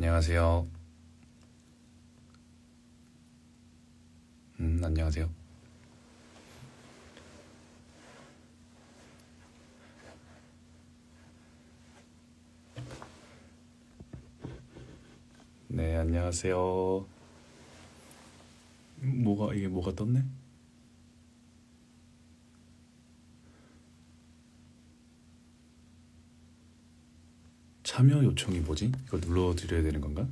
안녕하세요. 안녕하세요. 네, 안녕하세요. 이게 뭐가 떴네? 참여 요청이 뭐지? 이거 눌러드려야 되는 건가?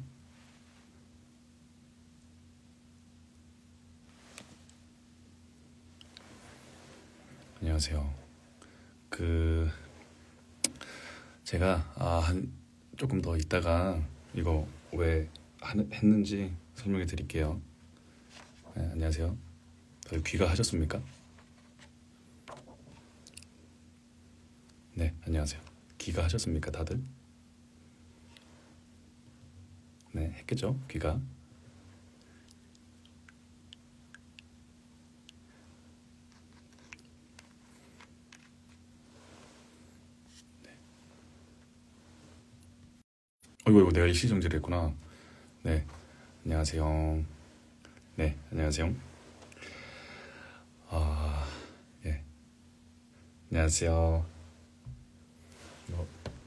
안녕하세요. 제가 조금 더 있다가 이거 왜 했는지 설명해 드릴게요. 네, 안녕하세요. 다들 귀가하셨습니까? 네, 안녕하세요. 귀가하셨습니까, 다들? 네, 했겠죠? 귀가. 이거 내가 일시정지를 했구나. 네, 안녕하세요. 네, 안녕하세요. 예, 안녕하세요.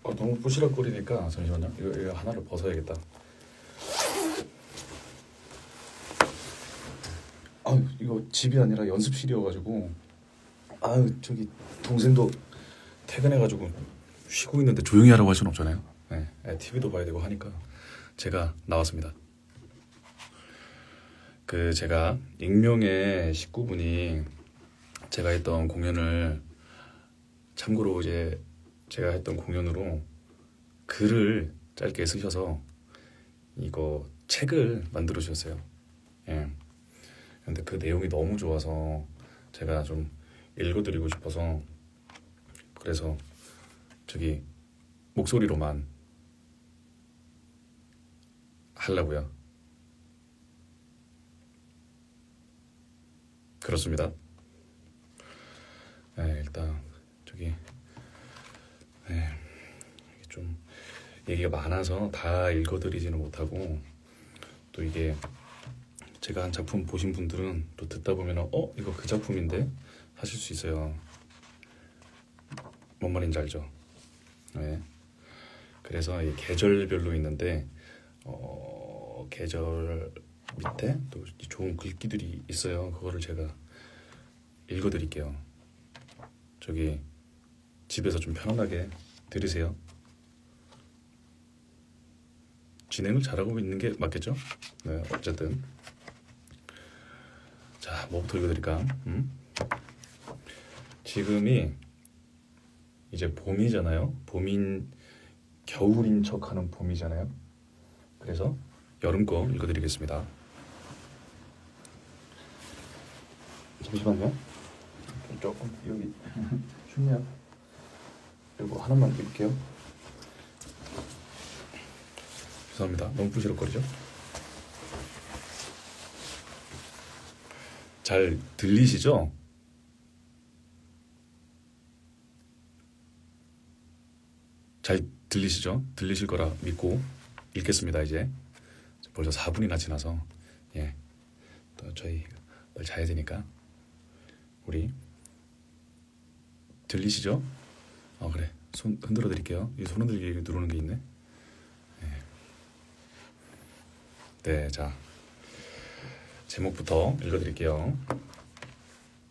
너무 부시럭거리니까 잠시만요. 이거 하나를 벗어야겠다. 이거 집이 아니라 연습실이어가지고 저기 동생도 퇴근해가지고 쉬고 있는데 조용히 하라고 할 수는 없잖아요. 네, TV도 봐야 되고 하니까 제가 나왔습니다. 제가 익명의 식구분이 제가 했던 공연을 참고로 이제 제가 했던 공연으로 글을 짧게 쓰셔서 이거 책을 만들어 주셨어요. 예. 근데 그 내용이 너무 좋아서 제가 좀 읽어드리고 싶어서 그래서 저기 목소리로만 하려고요. 그렇습니다. 네, 일단 저기 좀 얘기가 많아서 다 읽어드리지는 못하고 또 이게 제가 한 작품 보신 분들은 또 듣다 보면 이거 그 작품인데 하실 수 있어요. 뭔 말인지 알죠? 네. 그래서 이 계절별로 있는데 계절 밑에 또 좋은 글귀들이 있어요. 그거를 제가 읽어드릴게요. 저기 집에서 좀 편안하게 들으세요. 진행을 잘하고 있는 게 맞겠죠? 네, 어쨌든 자, 뭐부터 읽어드릴까? 지금이 이제 봄이잖아요. 겨울인 척하는 봄이잖아요. 그래서 여름 거 읽어드리겠습니다. 잠시만요. 조금 여기 춥네요. 그리고 하나만 입을게요. 죄송합니다. 너무 부시럭거리죠? 잘 들리시죠? 잘 들리시죠? 들리실 거라 믿고 읽겠습니다. 이제 벌써 4분이나 지나서 또 저희 빨리 자야 되니까 우리 들리시죠? 그래. 손 흔들어 드릴게요. 이 손 흔들기 누르는 게 있네. 네, 자 제목부터 읽어드릴게요.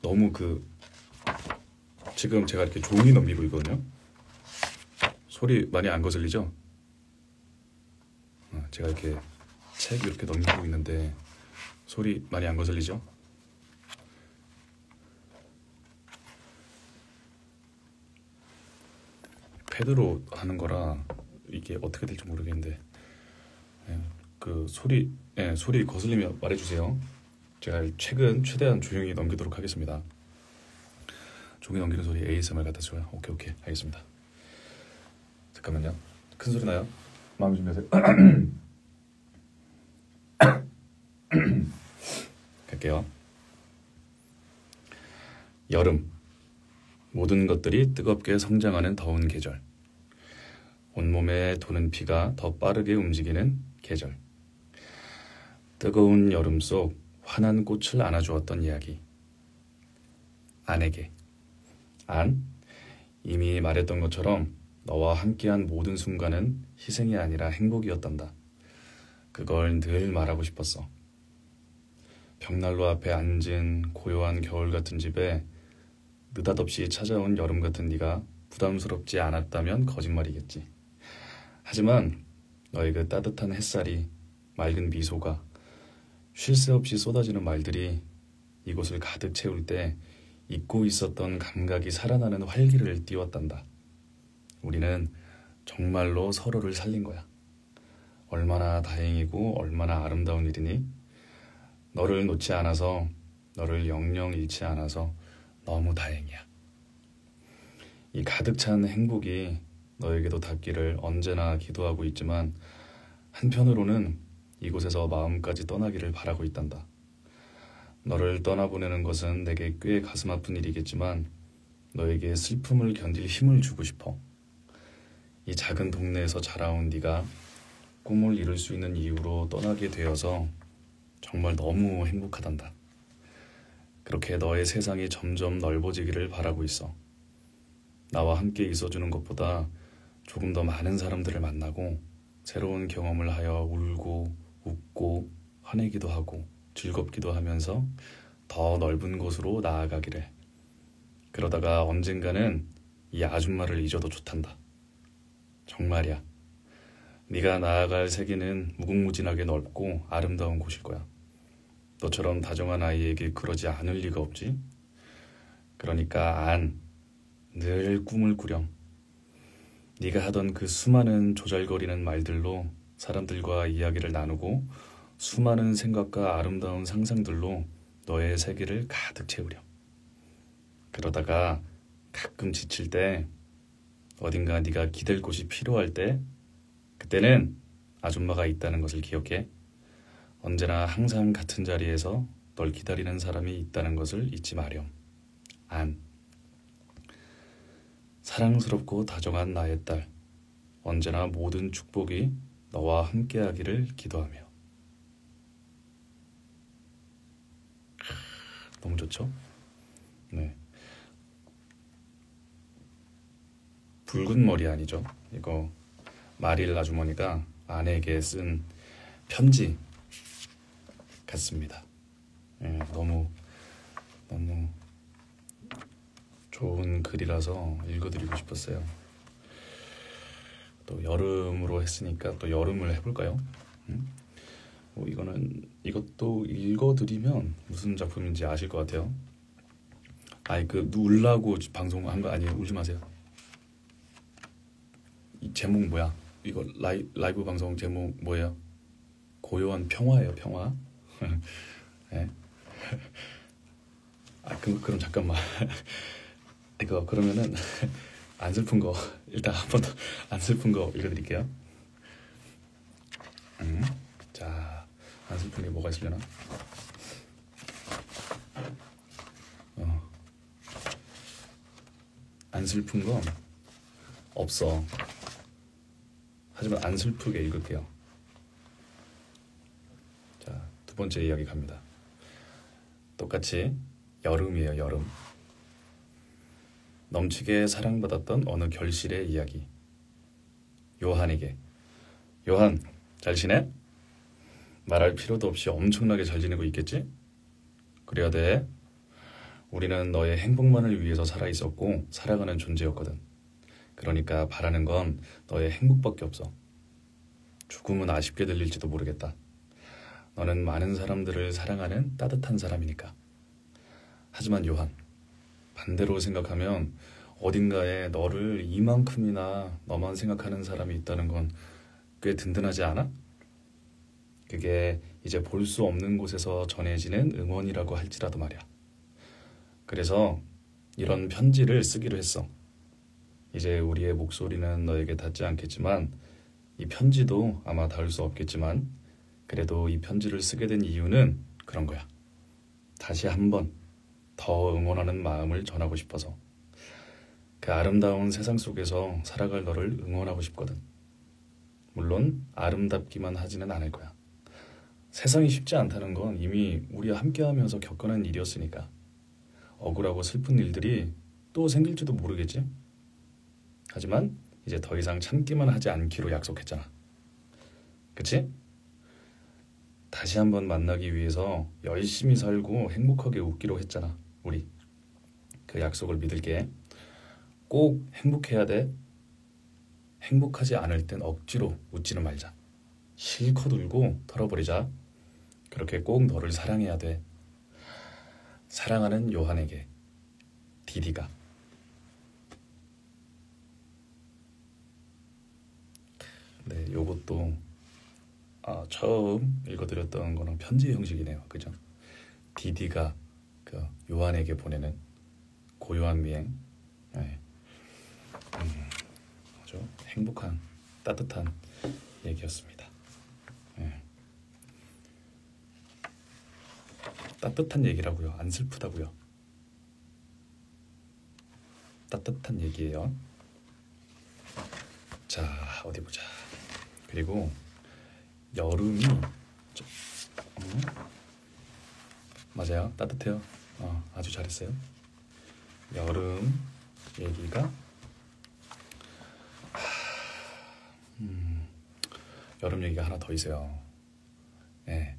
너무 지금 제가 이렇게 종이 넘기고 있거든요. 소리 많이 안 거슬리죠? 제가 이렇게 책 이렇게 넘기고 있는데 소리 많이 안 거슬리죠? 패드로 하는 거라 이게 어떻게 될지 모르겠는데 소리 거슬리면 말해주세요. 제가 책은 최대한 조용히 넘기도록 하겠습니다. 종이 넘기는 소리 ASMR 같아서요. 오케이 알겠습니다. 잠깐만요. 큰 소리 나요? 마음 준비하세요. 갈게요. 여름. 모든 것들이 뜨겁게 성장하는 더운 계절. 온몸에 도는 피가 더 빠르게 움직이는 계절. 뜨거운 여름 속 환한 꽃을 안아주었던 이야기. 안에게. 안, 이미 말했던 것처럼 너와 함께한 모든 순간은 희생이 아니라 행복이었단다. 그걸 늘 말하고 싶었어. 벽난로 앞에 앉은 고요한 겨울 같은 집에 느닷없이 찾아온 여름 같은 네가 부담스럽지 않았다면 거짓말이겠지. 하지만 너의 그 따뜻한 햇살이, 맑은 미소가, 쉴 새 없이 쏟아지는 말들이 이곳을 가득 채울 때 잊고 있었던 감각이 살아나는 활기를 띄웠단다. 우리는 정말로 서로를 살린 거야. 얼마나 다행이고 얼마나 아름다운 일이니? 너를 놓지 않아서, 너를 영영 잃지 않아서 너무 다행이야. 이 가득 찬 행복이 너에게도 닿기를 언제나 기도하고 있지만 한편으로는 이곳에서 마음까지 떠나기를 바라고 있단다. 너를 떠나보내는 것은 내게 꽤 가슴 아픈 일이겠지만 너에게 슬픔을 견딜 힘을 주고 싶어. 이 작은 동네에서 자라온 네가 꿈을 이룰 수 있는 이유로 떠나게 되어서 정말 너무 행복하단다. 그렇게 너의 세상이 점점 넓어지기를 바라고 있어. 나와 함께 있어주는 것보다 조금 더 많은 사람들을 만나고 새로운 경험을 하여 울고 웃고 화내기도 하고 즐겁기도 하면서 더 넓은 곳으로 나아가기를. 그러다가 언젠가는 이 아줌마를 잊어도 좋단다. 정말이야. 네가 나아갈 세계는 무궁무진하게 넓고 아름다운 곳일 거야. 너처럼 다정한 아이에게 그러지 않을 리가 없지. 그러니까 늘 꿈을 꾸렴. 네가 하던 그 수많은 조잘거리는 말들로 사람들과 이야기를 나누고 수많은 생각과 아름다운 상상들로 너의 세계를 가득 채우렴. 그러다가 가끔 지칠 때, 어딘가 네가 기댈 곳이 필요할 때, 그때는 아줌마가 있다는 것을 기억해. 언제나 항상 같은 자리에서 널 기다리는 사람이 있다는 것을 잊지 마렴. 사랑스럽고 다정한 나의 딸, 언제나 모든 축복이 너와 함께하기를 기도하며. 너무 좋죠? 네. 붉은 머리 아니죠? 이거 마릴 아주머니가 아내에게 쓴 편지 같습니다. 네, 너무 좋은 글이라서 읽어드리고 싶었어요. 또 여름으로 했으니까 또 여름을 해볼까요? 이것도 읽어드리면 무슨 작품인지 아실 것 같아요. 울라고 방송한 거 아니에요? 울지 마세요. 이 제목 뭐야? 이거 라이브 방송 제목 뭐예요? 고요한 평화예요, 평화. 네. 그럼 잠깐만. 이거 그러면은 안 슬픈 거 일단 한 번 더 안 슬픈 거 읽어드릴게요. 자, 안 슬픈 게 뭐가 있으려나? 안 슬픈 거 없어. 하지만 안 슬프게 읽을게요. 자, 두 번째 이야기 갑니다. 똑같이 여름이에요, 여름. 넘치게 사랑받았던 어느 결실의 이야기. 요한에게. 요한, 잘 지내? 말할 필요도 없이 엄청나게 잘 지내고 있겠지? 그래야 돼. 우리는 너의 행복만을 위해서 살아있었고 살아가는 존재였거든. 그러니까 바라는 건 너의 행복밖에 없어. 조금은 아쉽게 들릴지도 모르겠다. 너는 많은 사람들을 사랑하는 따뜻한 사람이니까. 하지만 요한, 반대로 생각하면 어딘가에 너를 이만큼이나 너만 생각하는 사람이 있다는 건 꽤 든든하지 않아? 그게 이제 볼 수 없는 곳에서 전해지는 응원이라고 할지라도 말이야. 그래서 이런 편지를 쓰기로 했어. 이제 우리의 목소리는 너에게 닿지 않겠지만 이 편지도 아마 닿을 수 없겠지만 그래도 이 편지를 쓰게 된 이유는 그런 거야. 다시 한번 더 응원하는 마음을 전하고 싶어서. 그 아름다운 세상 속에서 살아갈 너를 응원하고 싶거든. 물론 아름답기만 하지는 않을 거야. 세상이 쉽지 않다는 건 이미 우리와 함께하면서 겪어낸 일이었으니까. 억울하고 슬픈 일들이 또 생길지도 모르겠지. 하지만 이제 더 이상 참기만 하지 않기로 약속했잖아. 그치? 다시 한번 만나기 위해서 열심히 살고 행복하게 웃기로 했잖아. 우리 그 약속을 믿을게. 꼭 행복해야 돼. 행복하지 않을 땐 억지로 웃지는 말자. 실컷 울고 털어버리자. 그렇게 꼭 너를 사랑해야 돼. 사랑하는 요한에게 디디가. 네, 요것도 처음 읽어드렸던 거랑 편지 형식이네요. 그죠? 디디가 그 요한에게 보내는 고요한 미행. 네. 아주 행복한 따뜻한 얘기였습니다. 네. 따뜻한 얘기라고요. 안 슬프다고요. 따뜻한 얘기예요. 자, 어디 보자. 그리고 여름이 맞아요. 따뜻해요. 아주 잘했어요. 여름 얘기가 여름 얘기가 하나 더 있어요. 네.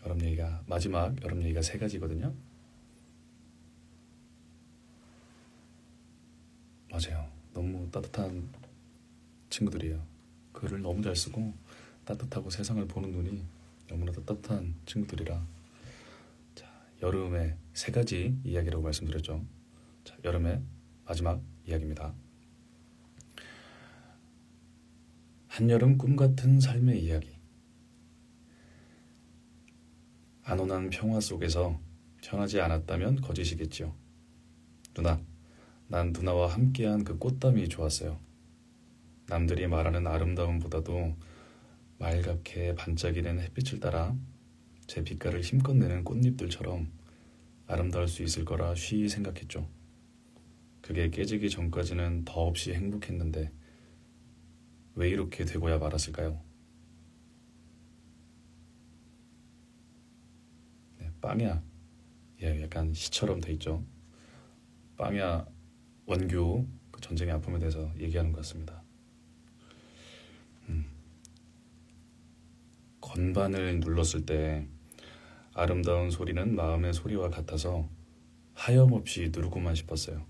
여름 얘기가 마지막 여름 얘기가 3가지거든요. 맞아요. 너무 따뜻한 친구들이에요. 글을 너무 잘 쓰고 따뜻하고 세상을 보는 눈이 너무나도 따뜻한 친구들이라. 자, 여름의 3가지 이야기라고 말씀드렸죠. 자, 여름의 마지막 이야기입니다. 한여름 꿈같은 삶의 이야기. 안온한 평화 속에서 편하지 않았다면 거짓이겠지요. 누나, 난 누나와 함께한 그 꽃담이 좋았어요. 남들이 말하는 아름다움보다도 맑게 반짝이는 햇빛을 따라 제 빛깔을 힘껏 내는 꽃잎들처럼 아름다울 수 있을 거라 쉬이 생각했죠. 그게 깨지기 전까지는 더없이 행복했는데 왜 이렇게 되고야 말았을까요? 네, 빵야. 예, 약간 시처럼 돼 있죠. 빵야 원교 그 전쟁의 아픔에 대해서 얘기하는 것 같습니다. 건반을 눌렀을 때 아름다운 소리는 마음의 소리와 같아서 하염없이 누르고만 싶었어요.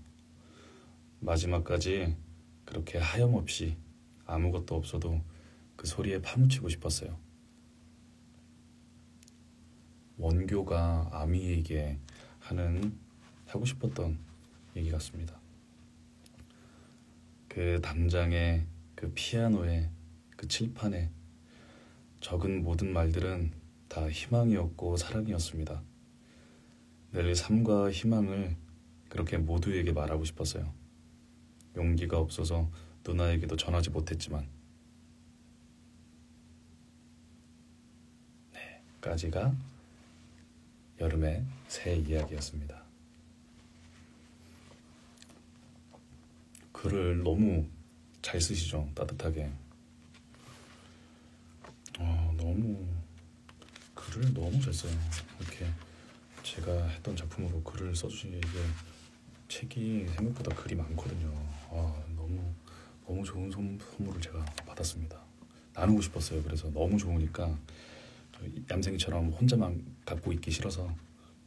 마지막까지 그렇게 하염없이 아무것도 없어도 그 소리에 파묻히고 싶었어요. 원교가 아미에게 하고 싶었던 얘기 같습니다. 그 담장에, 그 피아노에, 그 칠판에 적은 모든 말들은 다 희망이었고 사랑이었습니다. 늘 삶과 희망을 그렇게 모두에게 말하고 싶었어요. 용기가 없어서 누나에게도 전하지 못했지만 네, 까지가 여름의 새 이야기였습니다. 글을 너무 잘 쓰시죠. 따뜻하게. 글을 너무 잘 써요. 이렇게 제가 했던 작품으로 글을 써주신 이게 책이 생각보다 글이 많거든요. 너무 좋은 선물을 제가 받았습니다. 나누고 싶었어요. 그래서 너무 좋으니까 얌생이처럼 혼자만 갖고 있기 싫어서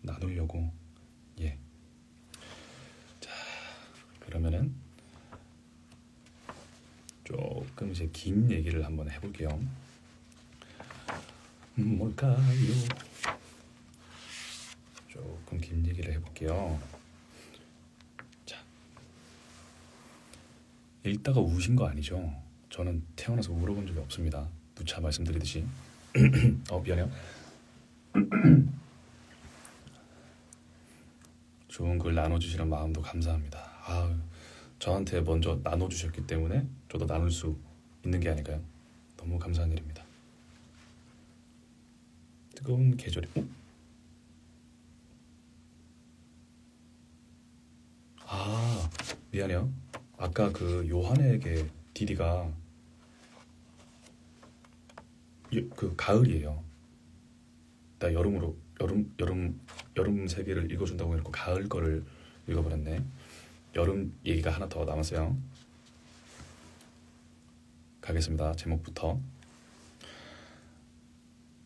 나누려고. 예. 자, 그러면은 조금 이제 긴 얘기를 한번 해볼게요. 뭘까요? 조금 긴 얘기를 해볼게요. 자, 읽다가 우신 거 아니죠? 저는 태어나서 울어본 적이 없습니다. 누차 말씀드리듯이. 미안해요. 좋은 글 나눠주시는 마음도 감사합니다. 저한테 먼저 나눠주셨기 때문에 저도 나눌 수 있는 게 아닐까요? 너무 감사한 일입니다. 뜨거운 계절이 미안해요. 아까 그 요한에게 디디가 그 가을이에요. 나 여름 세계를 읽어준다고 해놓고 가을 거를 읽어버렸네. 여름 얘기가 하나 더 남았어요. 가겠습니다. 제목부터.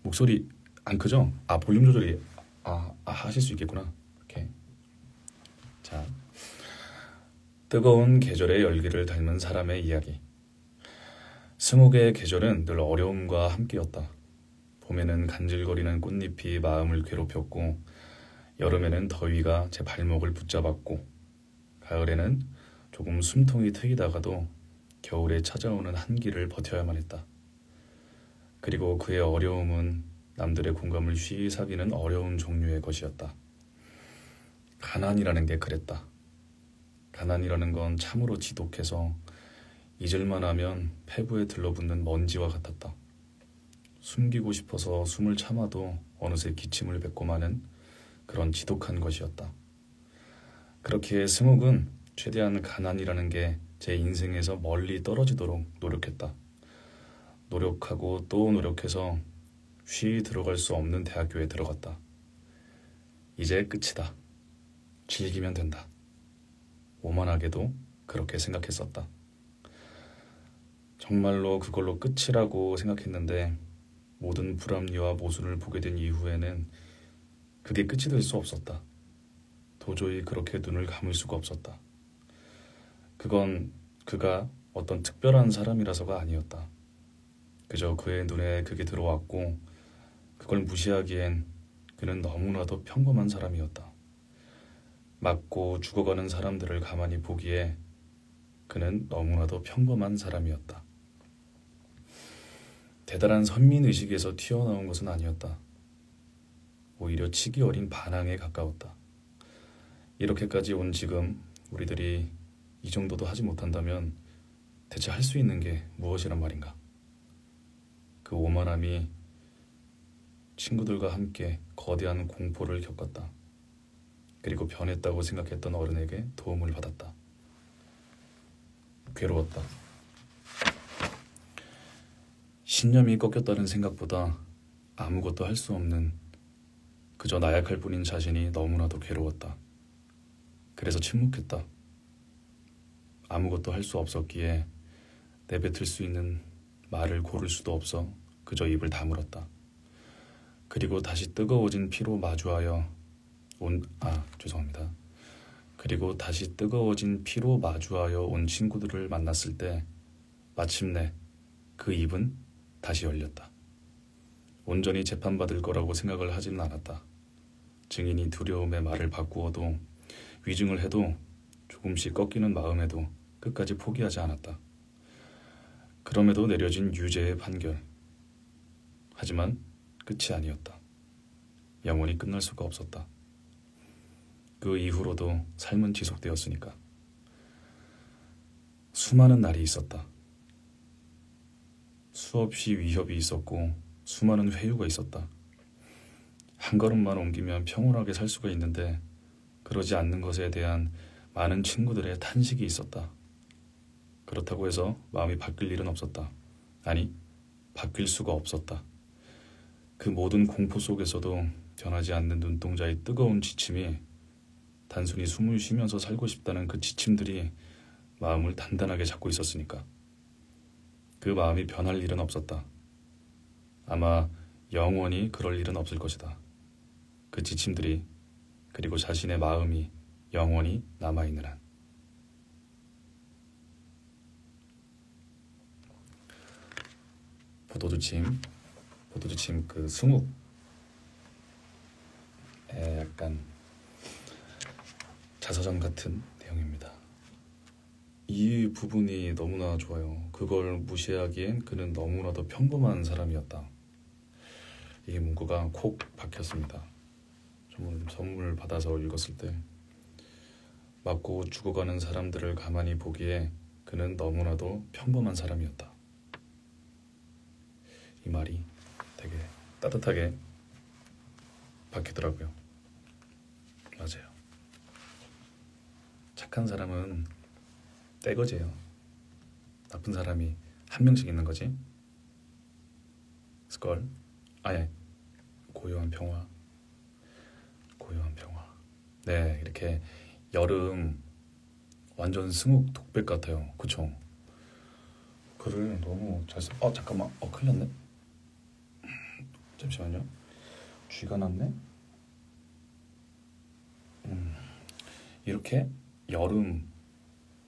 목소리 안 크죠? 볼륨 조절이 하실 수 있겠구나. 이렇게. 자, 뜨거운 계절의 열기를 닮은 사람의 이야기. 스무개의 계절은 늘 어려움과 함께였다. 봄에는 간질거리는 꽃잎이 마음을 괴롭혔고, 여름에는 더위가 제 발목을 붙잡았고, 가을에는 조금 숨통이 트이다가도 겨울에 찾아오는 한기를 버텨야만 했다. 그리고 그의 어려움은 남들의 공감을 쉬이 사귀는 어려운 종류의 것이었다. 가난이라는 게 그랬다. 가난이라는 건 참으로 지독해서 잊을만 하면 폐부에 들러붙는 먼지와 같았다. 숨기고 싶어서 숨을 참아도 어느새 기침을 뱉고 마는 그런 지독한 것이었다. 그렇기에 승욱은 최대한 가난이라는 게 제 인생에서 멀리 떨어지도록 노력했다. 노력하고 또 노력해서 쉬이 들어갈 수 없는 대학교에 들어갔다. 이제 끝이다. 즐기면 된다. 오만하게도 그렇게 생각했었다. 정말로 그걸로 끝이라고 생각했는데 모든 불합리와 모순을 보게 된 이후에는 그게 끝이 될 수 없었다. 도저히 그렇게 눈을 감을 수가 없었다. 그건 그가 어떤 특별한 사람이라서가 아니었다. 그저 그의 눈에 그게 들어왔고 그걸 무시하기엔 그는 너무나도 평범한 사람이었다. 맞고 죽어가는 사람들을 가만히 보기에 그는 너무나도 평범한 사람이었다. 대단한 선민의식에서 튀어나온 것은 아니었다. 오히려 치기 어린 반항에 가까웠다. 이렇게까지 온 지금 우리들이 이 정도도 하지 못한다면 대체 할 수 있는 게 무엇이란 말인가? 그 오만함이 친구들과 함께 거대한 공포를 겪었다. 그리고 변했다고 생각했던 어른에게 도움을 받았다. 괴로웠다. 신념이 꺾였다는 생각보다 아무것도 할 수 없는 그저 나약할 뿐인 자신이 너무나도 괴로웠다. 그래서 침묵했다. 아무것도 할 수 없었기에 내뱉을 수 있는 말을 고를 수도 없어 그저 입을 다물었다. 그리고 다시 뜨거워진 피로 마주하여 그리고 다시 뜨거워진 피로 마주하여 온 친구들을 만났을 때 마침내 그 입은 다시 열렸다. 온전히 재판받을 거라고 생각을 하지는 않았다. 증인이 두려움에 말을 바꾸어도 위증을 해도 조금씩 꺾이는 마음에도 끝까지 포기하지 않았다. 그럼에도 내려진 유죄의 판결. 하지만 끝이 아니었다. 영원히 끝날 수가 없었다. 그 이후로도 삶은 지속되었으니까. 수많은 날이 있었다. 수없이 위협이 있었고 수많은 회유가 있었다. 한 걸음만 옮기면 평온하게 살 수가 있는데 그러지 않는 것에 대한 많은 친구들의 탄식이 있었다. 그렇다고 해서 마음이 바뀔 일은 없었다. 아니, 바뀔 수가 없었다. 그 모든 공포 속에서도 변하지 않는 눈동자의 뜨거운 지침이 단순히 숨을 쉬면서 살고 싶다는 그 지침들이 마음을 단단하게 잡고 있었으니까. 그 마음이 변할 일은 없었다. 아마 영원히 그럴 일은 없을 것이다. 그 지침들이 그리고 자신의 마음이 영원히 남아있는 한. 포도주침 그 승욱의 약간 자서전 같은 내용입니다. 이 부분이 너무나 좋아요. 그걸 무시하기엔 그는 너무나도 평범한 사람이었다. 이 문구가 콕 박혔습니다. 선물 받아서 읽었을 때 맞고 죽어가는 사람들을 가만히 보기에 그는 너무나도 평범한 사람이었다. 이 말이 되게 따뜻하게 박히더라고요. 맞아요. 착한 사람은 떼거지예요. 나쁜 사람이 한 명씩 있는 거지. 스컬. 아니, 고요한 평화. 고요한 평화. 네, 이렇게 여름 완전 승욱 독백 같아요. 그쵸? 글을 너무 잘 써. 잠깐만. 큰일 났네. 잠시만요. 쥐가 났네. 이렇게 여름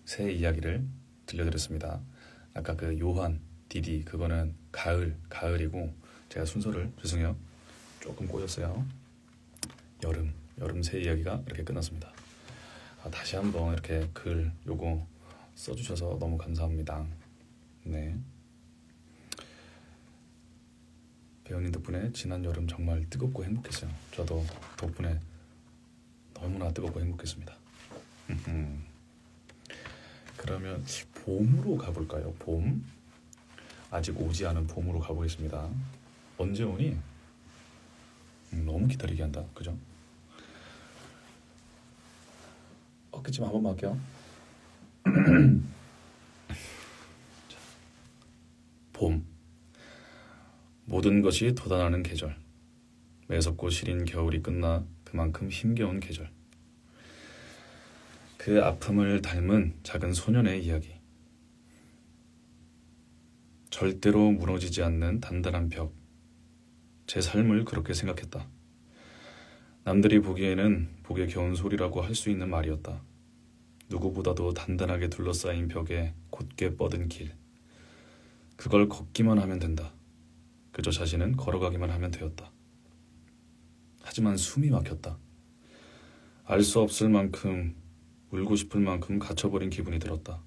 새 이야기를 들려드렸습니다. 아까 그 요한 디디 그거는 가을이고 제가 순서를 죄송해요. 조금 꼬였어요. 여름 새 이야기가 이렇게 끝났습니다. 다시 한번 이렇게 글 요거 써주셔서 너무 감사합니다. 네. 배우님 덕분에 지난 여름 정말 뜨겁고 행복했어요. 저도 덕분에 너무나 뜨겁고 행복했습니다. 그러면 봄으로 가볼까요? 봄? 아직 오지 않은 봄으로 가보겠습니다. 언제 오니? 너무 기다리게 한다. 그죠? 어깨쯤 한 번만 할게요. 자, 봄. 모든 것이 돋아나는 계절. 매섭고 시린 겨울이 끝나 그만큼 힘겨운 계절. 그 아픔을 닮은 작은 소년의 이야기. 절대로 무너지지 않는 단단한 벽. 제 삶을 그렇게 생각했다. 남들이 보기에는 복에 겨운 소리라고 할 수 있는 말이었다. 누구보다도 단단하게 둘러싸인 벽에 곧게 뻗은 길. 그걸 걷기만 하면 된다. 그저 자신은 걸어가기만 하면 되었다. 하지만 숨이 막혔다. 알 수 없을 만큼, 울고 싶을 만큼 갇혀버린 기분이 들었다.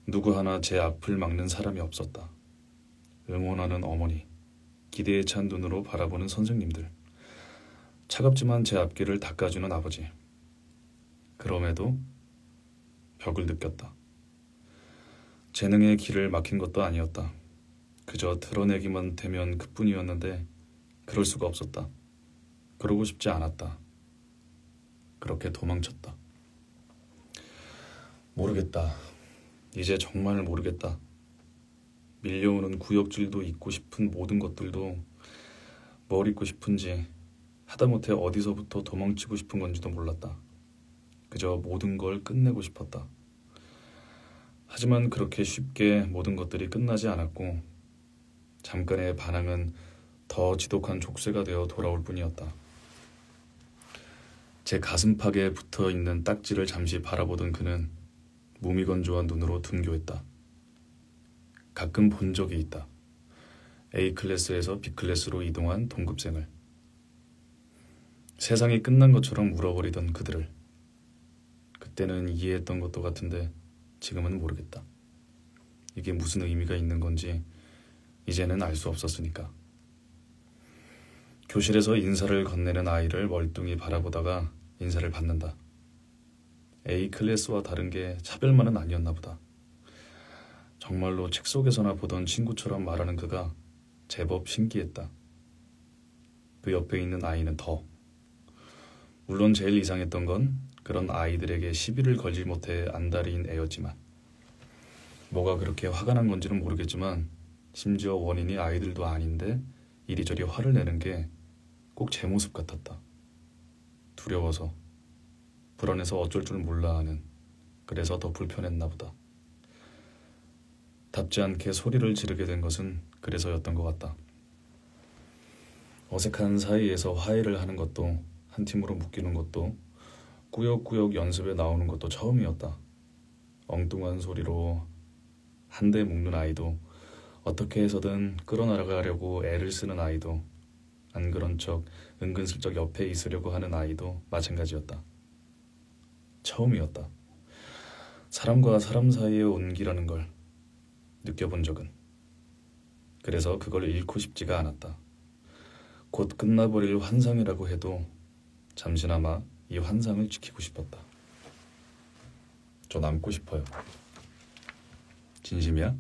누구 하나 제 앞을 막는 사람이 없었다. 응원하는 어머니, 기대에 찬 눈으로 바라보는 선생님들, 차갑지만 제 앞길을 닦아주는 아버지. 그럼에도 벽을 느꼈다. 재능의 길을 막힌 것도 아니었다. 그저 드러내기만 되면 그뿐이었는데 그럴 수가 없었다. 그러고 싶지 않았다. 그렇게 도망쳤다. 모르겠다. 이제 정말 모르겠다. 밀려오는 구역질도 잊고 싶은 모든 것들도 뭘 잊고 싶은지 하다못해 어디서부터 도망치고 싶은 건지도 몰랐다. 그저 모든 걸 끝내고 싶었다. 하지만 그렇게 쉽게 모든 것들이 끝나지 않았고 잠깐의 반항은 더 지독한 족쇄가 되어 돌아올 뿐이었다. 제 가슴팍에 붙어있는 딱지를 잠시 바라보던 그는 무미건조한 눈으로 등교했다. 가끔 본 적이 있다. A클래스에서 B클래스로 이동한 동급생을. 세상이 끝난 것처럼 울어버리던 그들을. 그때는 이해했던 것도 같은데 지금은 모르겠다. 이게 무슨 의미가 있는 건지 이제는 알 수 없었으니까. 교실에서 인사를 건네는 아이를 멀뚱히 바라보다가 인사를 받는다. A클래스와 다른 게 차별만은 아니었나 보다. 정말로 책 속에서나 보던 친구처럼 말하는 그가 제법 신기했다. 그 옆에 있는 아이는 더. 물론 제일 이상했던 건 그런 아이들에게 시비를 걸지 못해 안달인 애였지만 뭐가 그렇게 화가 난 건지는 모르겠지만 심지어 원인이 아이들도 아닌데 이리저리 화를 내는 게 꼭 제 모습 같았다. 두려워서, 불안해서 어쩔 줄 몰라 하는, 그래서 더 불편했나 보다. 답지 않게 소리를 지르게 된 것은 그래서였던 것 같다. 어색한 사이에서 화해를 하는 것도, 한 팀으로 묶이는 것도, 꾸역꾸역 연습에 나오는 것도 처음이었다. 엉뚱한 소리로 한 대 묶는 아이도, 어떻게 해서든 끌어나가려고 애를 쓰는 아이도, 안 그런 척 은근슬쩍 옆에 있으려고 하는 아이도 마찬가지였다. 처음이었다. 사람과 사람 사이의 온기라는 걸 느껴본 적은. 그래서 그걸 잃고 싶지가 않았다. 곧 끝나버릴 환상이라고 해도 잠시나마 이 환상을 지키고 싶었다. 저 남고 싶어요. 진심이야?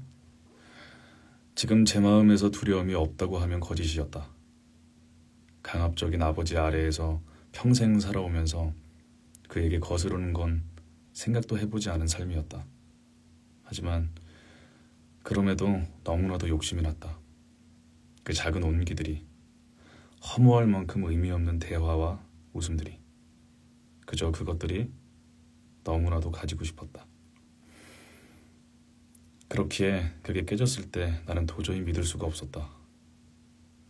지금 제 마음에서 두려움이 없다고 하면 거짓이었다. 강압적인 아버지 아래에서 평생 살아오면서 그에게 거스르는 건 생각도 해보지 않은 삶이었다. 하지만 그럼에도 너무나도 욕심이 났다. 그 작은 온기들이, 허무할 만큼 의미 없는 대화와 웃음들이, 그저 그것들이 너무나도 가지고 싶었다. 그렇기에 그게 깨졌을 때 나는 도저히 믿을 수가 없었다.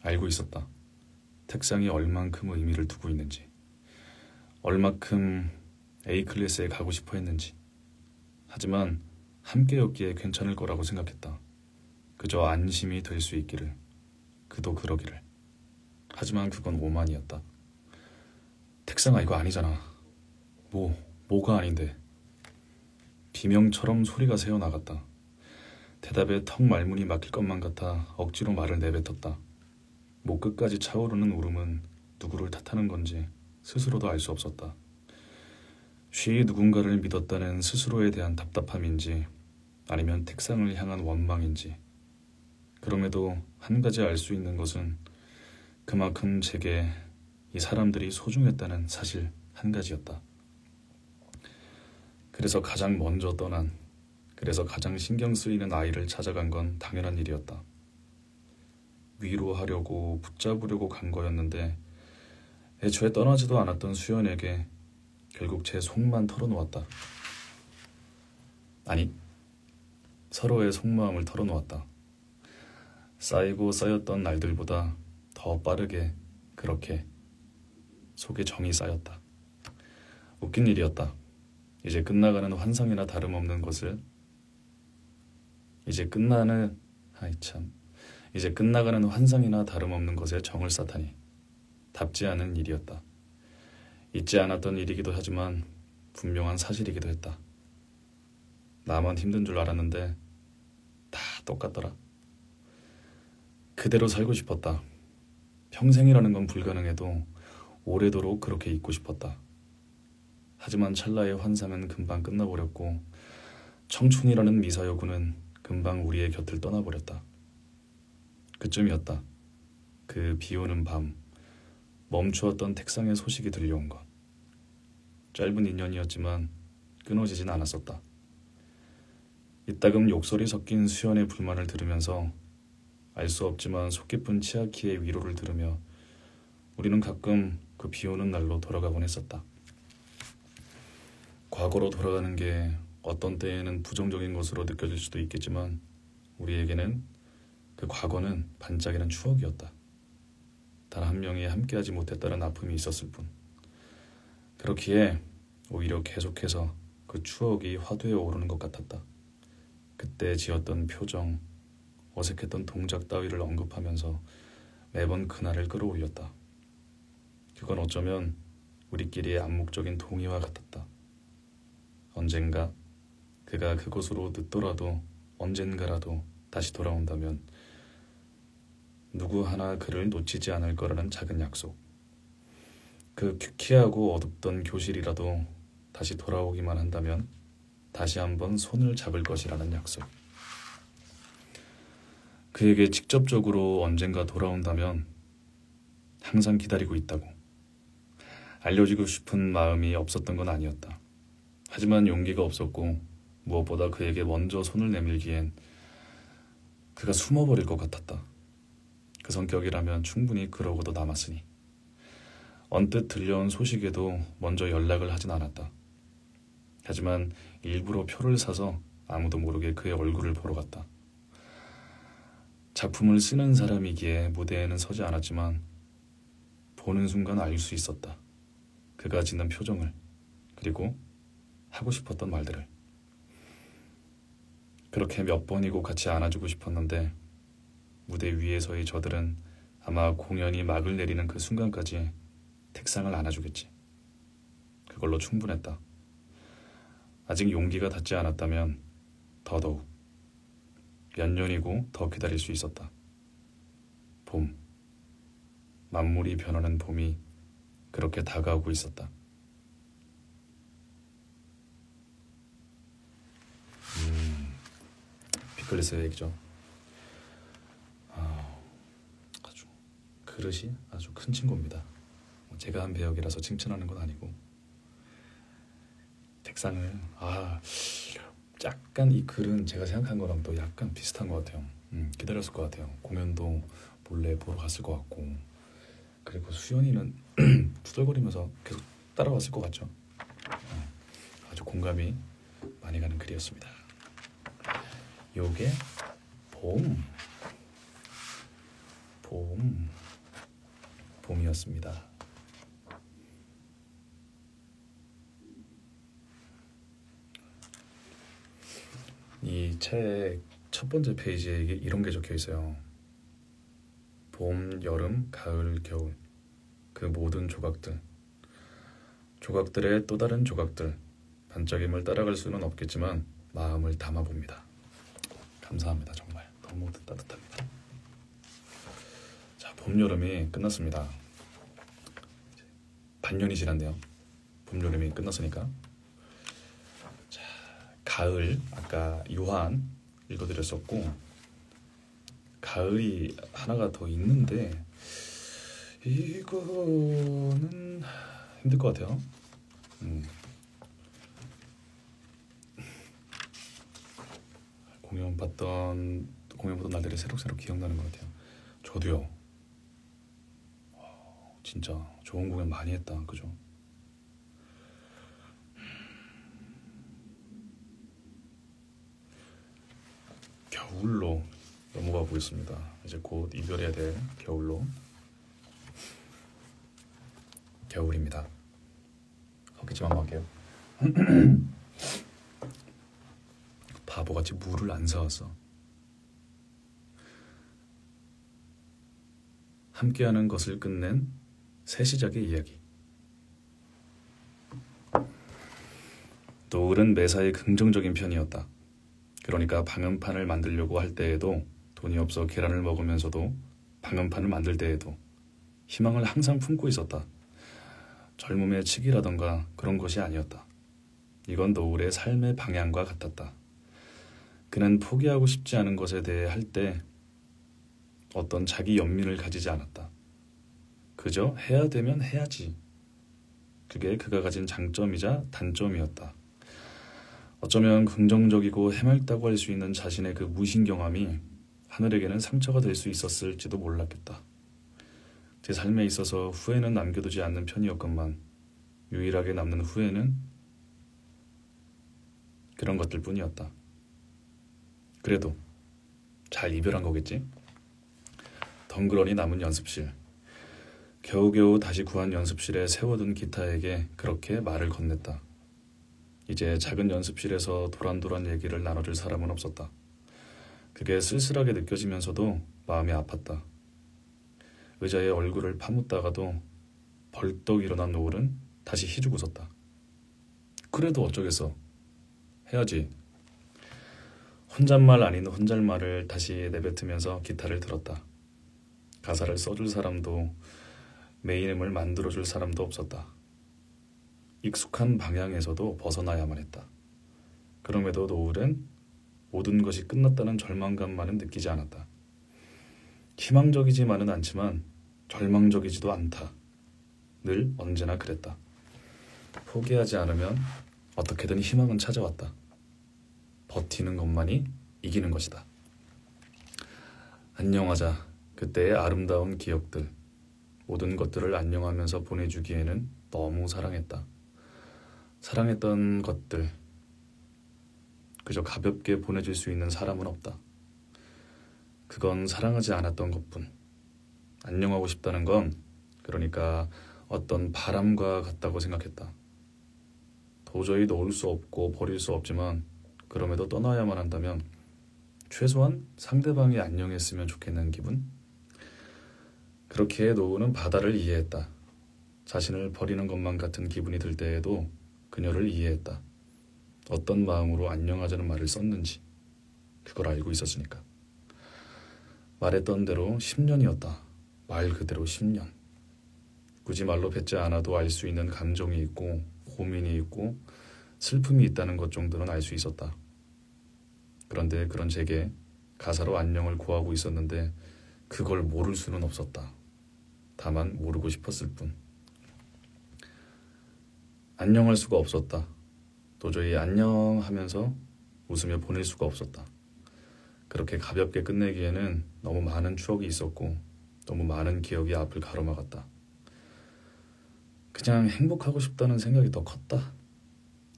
알고 있었다. 책상이 얼만큼 의미를 두고 있는지, 얼만큼 A클래스에 가고 싶어 했는지. 하지만 함께였기에 괜찮을 거라고 생각했다. 그저 안심이 될 수 있기를, 그도 그러기를. 하지만 그건 오만이었다. 택상아, 이거 아니잖아. 뭐가 아닌데. 비명처럼 소리가 새어나갔다. 대답에 턱 말문이 막힐 것만 같아 억지로 말을 내뱉었다. 목 끝까지 차오르는 울음은 누구를 탓하는 건지 스스로도 알 수 없었다. 쉬이 누군가를 믿었다는 스스로에 대한 답답함인지 아니면 택상을 향한 원망인지. 그럼에도 한 가지 알 수 있는 것은 그만큼 제게 이 사람들이 소중했다는 사실 한 가지였다. 그래서 가장 먼저 떠난, 그래서 가장 신경 쓰이는 아이를 찾아간 건 당연한 일이었다. 위로하려고 붙잡으려고 간 거였는데 애초에 떠나지도 않았던 수연에게 결국 제 속만 털어놓았다. 아니, 서로의 속마음을 털어놓았다. 쌓이고 쌓였던 날들보다 더 빠르게 그렇게 속에 정이 쌓였다. 웃긴 일이었다. 이제 끝나가는 환상이나 다름없는 것을 이제 끝나가는 환상이나 다름없는 것에 정을 쌓다니 답지 않은 일이었다. 잊지 않았던 일이기도 하지만 분명한 사실이기도 했다. 나만 힘든 줄 알았는데 다 똑같더라. 그대로 살고 싶었다. 평생이라는 건 불가능해도 오래도록 그렇게 있고 싶었다. 하지만 찰나의 환상은 금방 끝나버렸고 청춘이라는 미사여구는 금방 우리의 곁을 떠나버렸다. 그쯤이었다. 그 비오는 밤, 멈추었던 택상의 소식이 들려온 것. 짧은 인연이었지만 끊어지진 않았었다. 이따금 욕설이 섞인 수연의 불만을 들으면서 알 수 없지만 속 깊은 치아키의 위로를 들으며 우리는 가끔 그 비오는 날로 돌아가곤 했었다. 과거로 돌아가는 게 어떤 때에는 부정적인 것으로 느껴질 수도 있겠지만 우리에게는 그 과거는 반짝이는 추억이었다. 단 한 명이 함께하지 못했다는 아픔이 있었을 뿐. 그렇기에 오히려 계속해서 그 추억이 화두에 오르는 것 같았다. 그때 지었던 표정, 어색했던 동작 따위를 언급하면서 매번 그날을 끌어올렸다. 그건 어쩌면 우리끼리의 암묵적인 동의와 같았다. 언젠가 그가 그곳으로 늦더라도 언젠가라도 다시 돌아온다면 누구 하나 그를 놓치지 않을 거라는 작은 약속. 그 퀴퀴하고 어둡던 교실이라도 다시 돌아오기만 한다면 다시 한번 손을 잡을 것이라는 약속. 그에게 직접적으로 언젠가 돌아온다면 항상 기다리고 있다고. 알려주고 싶은 마음이 없었던 건 아니었다. 하지만 용기가 없었고 무엇보다 그에게 먼저 손을 내밀기엔 그가 숨어버릴 것 같았다. 그 성격이라면 충분히 그러고도 남았으니. 언뜻 들려온 소식에도 먼저 연락을 하진 않았다. 하지만 일부러 표를 사서 아무도 모르게 그의 얼굴을 보러 갔다. 작품을 쓰는 사람이기에 무대에는 서지 않았지만 보는 순간 알 수 있었다. 그가 짓는 표정을, 그리고 하고 싶었던 말들을. 그렇게 몇 번이고 같이 안아주고 싶었는데 무대 위에서의 저들은 아마 공연이 막을 내리는 그 순간까지 택상을 안아주겠지. 그걸로 충분했다. 아직 용기가 닿지 않았다면 더더욱 몇 년이고 더 기다릴 수 있었다. 봄, 만물이 변하는 봄이 그렇게 다가오고 있었다. 피클리스의 얘기죠. 아주 그릇이 아주 큰 친구입니다. 제가 한 배역이라서 칭찬하는 건 아니고 색상을 약간 이 글은 제가 생각한 거랑 또 약간 비슷한 것 같아요. 기다렸을 것 같아요. 공연도 몰래 보러 갔을 것 같고, 그리고 수연이는 투덜거리면서 계속 따라왔을 것 같죠. 아주 공감이 많이 가는 글이었습니다. 요게 봄이었습니다. 이 책 첫 번째 페이지에 이런 게 적혀 있어요. 봄, 여름, 가을, 겨울, 그 모든 조각들의 또 다른 조각들, 반짝임을 따라갈 수는 없겠지만 마음을 담아봅니다. 감사합니다. 정말 너무 따뜻합니다. 자, 봄, 여름이 끝났습니다. 반년이 지났네요. 봄, 여름이 끝났으니까. 자, 가을, 아까 유한 읽어드렸었고, 가을이 하나가 더 있는데 이거는 힘들 것 같아요. 공연 보던 날들이 새록새록 기억나는 것 같아요. 저도요. 진짜 좋은 공연 많이 했다. 그죠? 겨울로 넘어가 보겠습니다. 이제 곧 이별해야 될 겨울로. 겨울입니다. 헛기침 한번 할게요. 바보같이 물을 안 사왔어. 함께하는 것을 끝낸 새 시작의 이야기. 노을은 매사에 긍정적인 편이었다. 그러니까 방음판을 만들려고 할 때에도, 돈이 없어 계란을 먹으면서도 방음판을 만들 때에도 희망을 항상 품고 있었다. 젊음의 치기라던가 그런 것이 아니었다. 이건 노을의 삶의 방향과 같았다. 그는 포기하고 싶지 않은 것에 대해 할 때 어떤 자기 연민을 가지지 않았다. 그저 해야 되면 해야지. 그게 그가 가진 장점이자 단점이었다. 어쩌면 긍정적이고 해맑다고 할 수 있는 자신의 그 무신경함이 하늘에게는 상처가 될 수 있었을지도 몰랐겠다. 제 삶에 있어서 후회는 남겨두지 않는 편이었건만 유일하게 남는 후회는 그런 것들 뿐이었다. 그래도 잘 이별한 거겠지? 덩그러니 남은 연습실. 겨우겨우 다시 구한 연습실에 세워둔 기타에게 그렇게 말을 건넸다. 이제 작은 연습실에서 도란도란 얘기를 나눠줄 사람은 없었다. 그게 쓸쓸하게 느껴지면서도 마음이 아팠다. 의자에 얼굴을 파묻다가도 벌떡 일어난 노을은 다시 희죽 웃었다. 그래도 어쩌겠어. 해야지. 혼잣말 아닌 혼잣말을 다시 내뱉으면서 기타를 들었다. 가사를 써줄 사람도 메인음을 만들어줄 사람도 없었다. 익숙한 방향에서도 벗어나야만 했다. 그럼에도 노을은 모든 것이 끝났다는 절망감만은 느끼지 않았다. 희망적이지만은 않지만 절망적이지도 않다. 늘 언제나 그랬다. 포기하지 않으면 어떻게든 희망은 찾아왔다. 버티는 것만이 이기는 것이다. 안녕하자. 그때의 아름다운 기억들. 모든 것들을 안녕하면서 보내주기에는 너무 사랑했다. 사랑했던 것들. 그저 가볍게 보내줄 수 있는 사람은 없다. 그건 사랑하지 않았던 것뿐. 안녕하고 싶다는 건 그러니까 어떤 바람과 같다고 생각했다. 도저히 놓을 수 없고 버릴 수 없지만 그럼에도 떠나야만 한다면 최소한 상대방이 안녕했으면 좋겠는 기분? 그렇게 노우는 바다를 이해했다. 자신을 버리는 것만 같은 기분이 들 때에도 그녀를 이해했다. 어떤 마음으로 안녕하자는 말을 썼는지 그걸 알고 있었으니까. 말했던 대로 10년이었다. 말 그대로 10년. 굳이 말로 뱉지 않아도 알 수 있는 감정이 있고 고민이 있고 슬픔이 있다는 것 정도는 알 수 있었다. 그런데 그런 제게 가사로 안녕을 구하고 있었는데 그걸 모를 수는 없었다. 다만 모르고 싶었을 뿐. 안녕할 수가 없었다. 도저히 안녕 하면서 웃으며 보낼 수가 없었다. 그렇게 가볍게 끝내기에는 너무 많은 추억이 있었고 너무 많은 기억이 앞을 가로막았다. 그냥 행복하고 싶다는 생각이 더 컸다.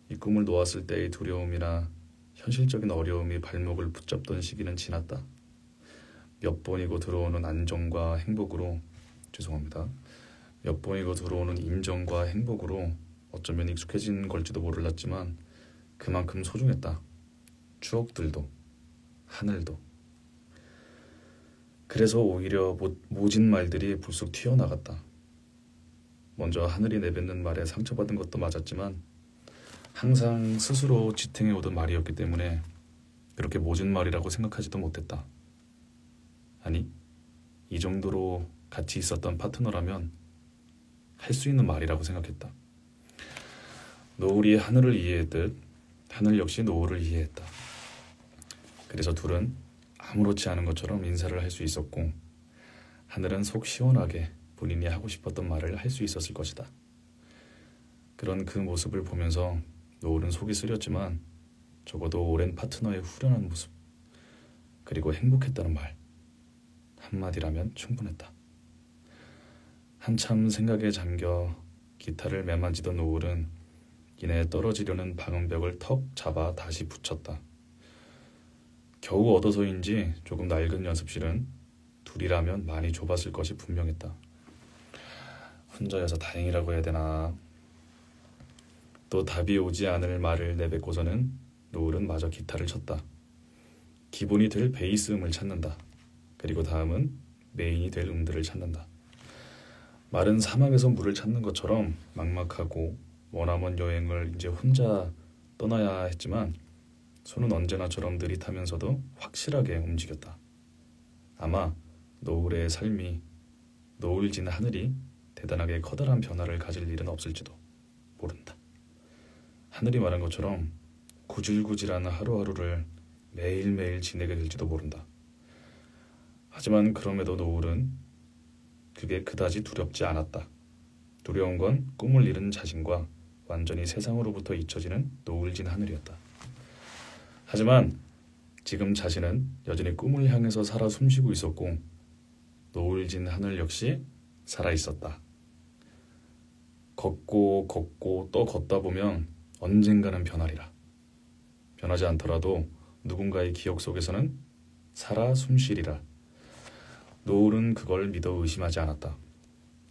이 꿈을 놓았을 때의 두려움이나 현실적인 어려움이 발목을 붙잡던 시기는 지났다. 몇 번이고 들어오는 안정과 행복으로 죄송합니다. 몇 번이고 들어오는 인정과 행복으로 어쩌면 익숙해진 걸지도 몰랐지만 그만큼 소중했다. 추억들도 하늘도. 그래서 오히려 모진 말들이 불쑥 튀어나갔다. 먼저 하늘이 내뱉는 말에 상처받은 것도 맞았지만 항상 스스로 지탱해오던 말이었기 때문에 그렇게 모진 말이라고 생각하지도 못했다. 아니, 이 정도로 같이 있었던 파트너라면 할 수 있는 말이라고 생각했다. 노을이 하늘을 이해했듯 하늘 역시 노을을 이해했다. 그래서 둘은 아무렇지 않은 것처럼 인사를 할 수 있었고 하늘은 속 시원하게 본인이 하고 싶었던 말을 할 수 있었을 것이다. 그런 그 모습을 보면서 노을은 속이 쓰렸지만 적어도 오랜 파트너의 후련한 모습 그리고 행복했다는 말 한마디라면 충분했다. 한참 생각에 잠겨 기타를 매만지던 노을은 이내 떨어지려는 방음벽을 턱 잡아 다시 붙였다. 겨우 얻어서인지 조금 낡은 연습실은 둘이라면 많이 좁았을 것이 분명했다. 혼자여서 다행이라고 해야 되나. 또 답이 오지 않을 말을 내뱉고서는 노을은 마저 기타를 쳤다. 기본이 될 베이스 음을 찾는다. 그리고 다음은 메인이 될 음들을 찾는다. 마른 사막에서 물을 찾는 것처럼 막막하고 머나먼 여행을 이제 혼자 떠나야 했지만 손은 언제나처럼 느릿하면서도 확실하게 움직였다. 아마 노을의 삶이 노을진 하늘이 대단하게 커다란 변화를 가질 일은 없을지도 모른다. 하늘이 말한 것처럼 구질구질한 하루하루를 매일매일 지내게 될지도 모른다. 하지만 그럼에도 노을은 그게 그다지 두렵지 않았다. 두려운 건 꿈을 잃은 자신과 완전히 세상으로부터 잊혀지는 노을진 하늘이었다. 하지만 지금 자신은 여전히 꿈을 향해서 살아 숨쉬고 있었고 노을진 하늘 역시 살아있었다. 걷고 걷고 또 걷다 보면 언젠가는 변하리라. 변하지 않더라도 누군가의 기억 속에서는 살아 숨쉬리라. 노을은 그걸 믿어 의심하지 않았다.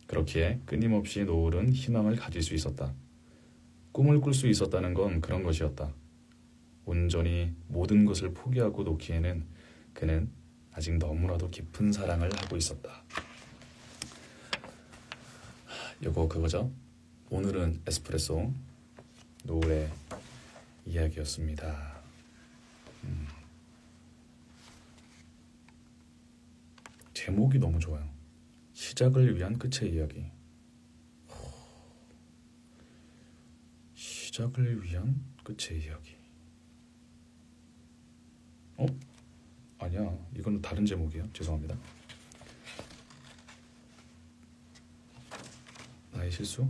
그렇기에 끊임없이 노을은 희망을 가질 수 있었다. 꿈을 꿀 수 있었다는 건 그런 것이었다. 온전히 모든 것을 포기하고 놓기에는 그는 아직 너무나도 깊은 사랑을 하고 있었다. 요거 그거죠? 오늘은 에스프레소 노을의 이야기였습니다. 제목이 너무 좋아요. 시작을 위한 끝의 이야기. 시작을 위한 끝의 이야기. 아니야. 이거는 다른 제목이에요. 죄송합니다. 나의 실수?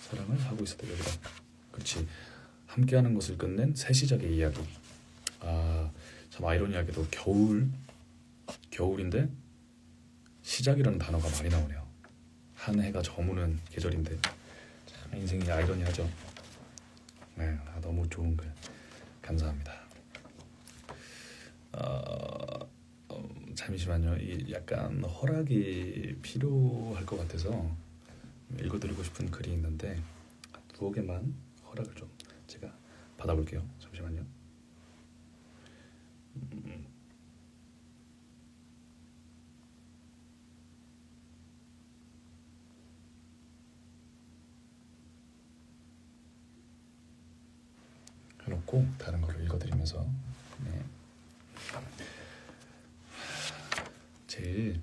사랑을 하고 있었다. 여기다. 그렇지. 함께하는 것을 끝낸 새 시작의 이야기. 참 아이러니하게도 겨울인데 시작이라는 단어가 많이 나오네요. 한 해가 저무는 계절인데 참 인생이 아이러니하죠. 네, 너무 좋은 글 감사합니다. 잠시만요. 이 약간 허락이 필요할 것 같아서 읽어드리고 싶은 글이 있는데 두어 개만 허락을 좀 제가 받아볼게요. 잠시만요. 해놓고 다른 거를 읽어드리면서 네. 제일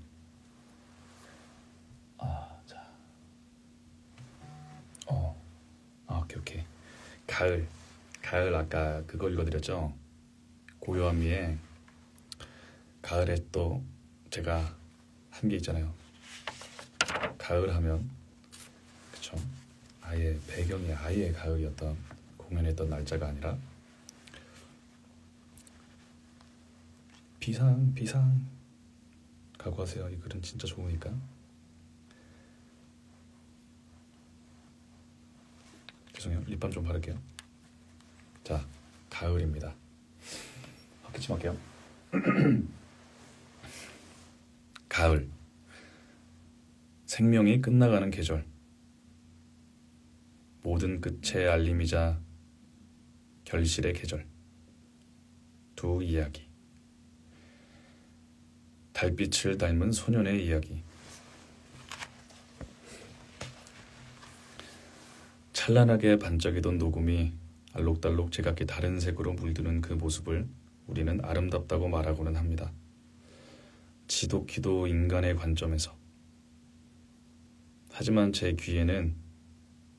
오케이. 가을 아까 그거 읽어드렸죠. 고요함위에 가을에 또 제가 한 게 있잖아요. 가을 하면 그쵸. 아예 배경이 아예 가을이었던 공연했던 날짜가 아니라 비상 각오하세요. 이 글은 진짜 좋으니까. 죄송해요. 립밤 좀 바를게요. 자, 가을입니다. 기침 할게요. 가을. 생명이 끝나가는 계절. 모든 끝의 알림이자 결실의 계절. 두 이야기. 달빛을 닮은 소년의 이야기. 찬란하게 반짝이던 녹음이 알록달록 제각기 다른 색으로 물드는 그 모습을 우리는 아름답다고 말하고는 합니다. 지독히도 인간의 관점에서. 하지만 제 귀에는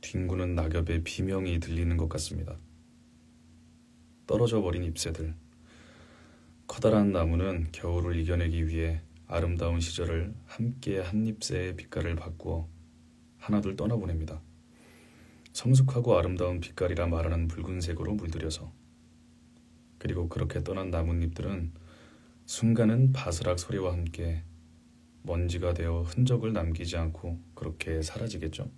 뒹구는 낙엽의 비명이 들리는 것 같습니다. 떨어져 버린 잎새들. 커다란 나무는 겨울을 이겨내기 위해 아름다운 시절을 함께 한 잎새의 빛깔을 바꾸어 하나둘 떠나보냅니다. 성숙하고 아름다운 빛깔이라 말하는 붉은색으로 물들여서. 그리고 그렇게 떠난 나뭇잎들은 순간은 바스락 소리와 함께 먼지가 되어 흔적을 남기지 않고 그렇게 사라지겠죠.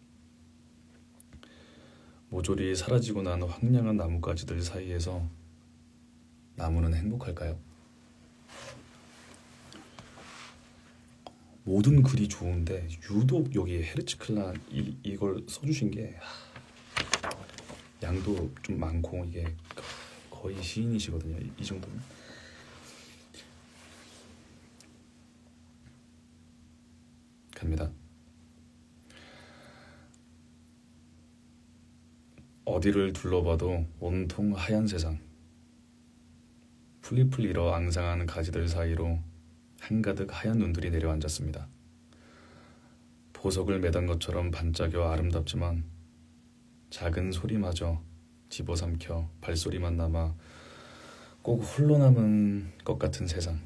모조리 사라지고 난 황량한 나뭇가지들 사이에서 나무는 행복할까요? 모든 글이 좋은데 유독 여기 헤르츠클라 이걸 써주신 게 양도 좀 많고 이게 거의 시인이시거든요. 이 정도면. 갑니다. 어디를 둘러봐도 온통 하얀 세상. 풀잎을 잃어 앙상한 가지들 사이로 한가득 하얀 눈들이 내려앉았습니다. 보석을 매단 것처럼 반짝여 아름답지만 작은 소리마저 집어삼켜 발소리만 남아 꼭 홀로 남은 것 같은 세상.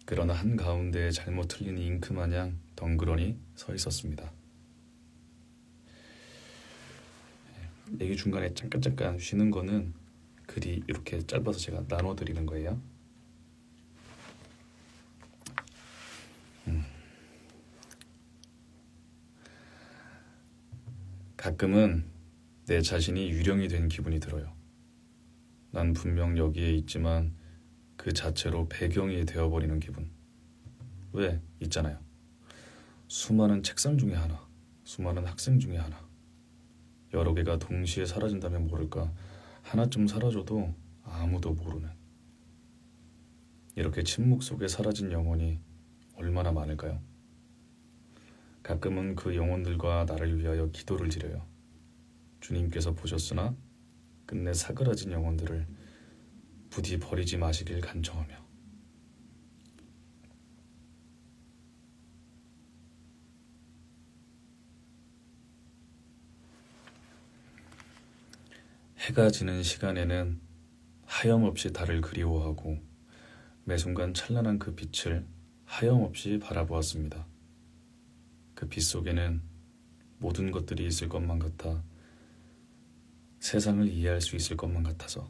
그러나 한가운데에 잘못 틀린 잉크 마냥 덩그러니 서 있었습니다. 얘기 중간에 잠깐 쉬는 거는 글이 이렇게 짧아서 제가 나눠드리는 거예요. 가끔은 내 자신이 유령이 된 기분이 들어요. 난 분명 여기에 있지만 그 자체로 배경이 되어버리는 기분. 왜? 있잖아요. 수많은 책상 중에 하나, 수많은 학생 중에 하나. 여러 개가 동시에 사라진다면 모를까. 하나쯤 사라져도 아무도 모르는. 이렇게 침묵 속에 사라진 영혼이 얼마나 많을까요? 가끔은 그 영혼들과 나를 위하여 기도를 드려요. 주님께서 보셨으나 끝내 사그라진 영혼들을 부디 버리지 마시길 간청하며. 해가 지는 시간에는 하염없이 달을 그리워하고 매 순간 찬란한 그 빛을 하염없이 바라보았습니다. 그 빛 속에는 모든 것들이 있을 것만 같아 세상을 이해할 수 있을 것만 같아서.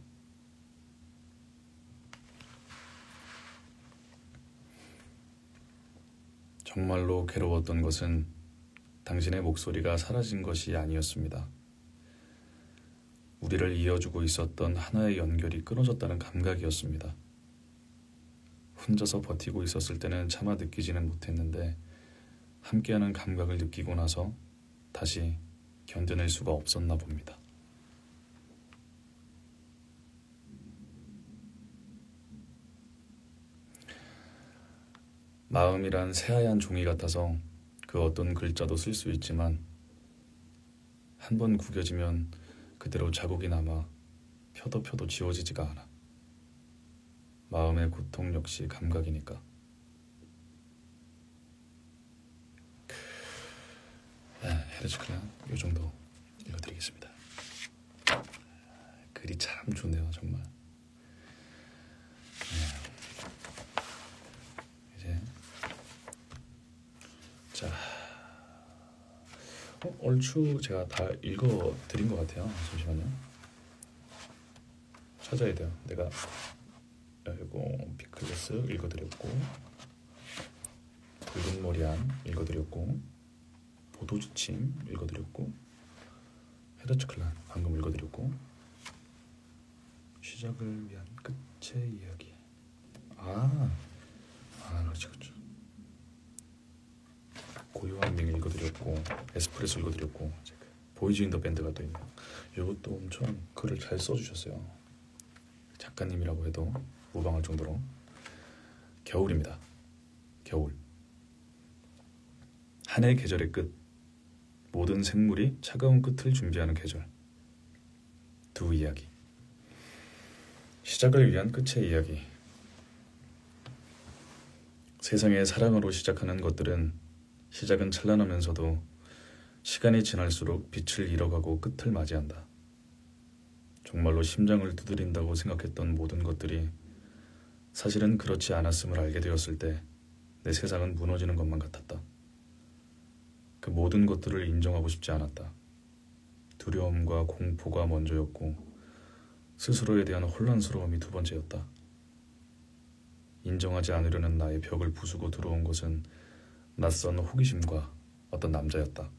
정말로 괴로웠던 것은 당신의 목소리가 사라진 것이 아니었습니다. 우리를 이어주고 있었던 하나의 연결이 끊어졌다는 감각이었습니다. 혼자서 버티고 있었을 때는 차마 느끼지는 못했는데 함께하는 감각을 느끼고 나서 다시 견뎌낼 수가 없었나 봅니다. 마음이란 새하얀 종이 같아서 그 어떤 글자도 쓸 수 있지만 한 번 구겨지면 그대로 자국이 남아 펴도 지워지지가 않아. 마음의 고통 역시 감각이니까. 헤르츠클라 이 정도 읽어드리겠습니다. 글이 참 좋네요, 정말. 이제 자, 얼추 제가 다 읽어드린 것 같아요. 잠시만요. 찾아야 돼요. 내가 이거 피클레스 읽어드렸고, 붉은 머리안 읽어드렸고, 보도지침 읽어드렸고, 헤르츠클란 방금 읽어드렸고, 시작을 위한 끝의 이야기. 그렇죠. 고요한 밍 읽어드렸고, 에스프레소 읽어드렸고, 보이즈 인 더 밴드가 또 있네요. 이것도 엄청 글을 잘 써주셨어요. 작가님이라고 해도 무방할 정도로. 겨울입니다. 겨울. 한 해 계절의 끝. 모든 생물이 차가운 끝을 준비하는 계절. 두 이야기. 시작을 위한 끝의 이야기. 세상의 사랑으로 시작하는 것들은 시작은 찬란하면서도 시간이 지날수록 빛을 잃어가고 끝을 맞이한다. 정말로 심장을 두드린다고 생각했던 모든 것들이 사실은 그렇지 않았음을 알게 되었을 때 내 세상은 무너지는 것만 같았다. 그 모든 것들을 인정하고 싶지 않았다. 두려움과 공포가 먼저였고 스스로에 대한 혼란스러움이 두 번째였다. 인정하지 않으려는 나의 벽을 부수고 들어온 것은 낯선 호기심과 어떤 남자였다.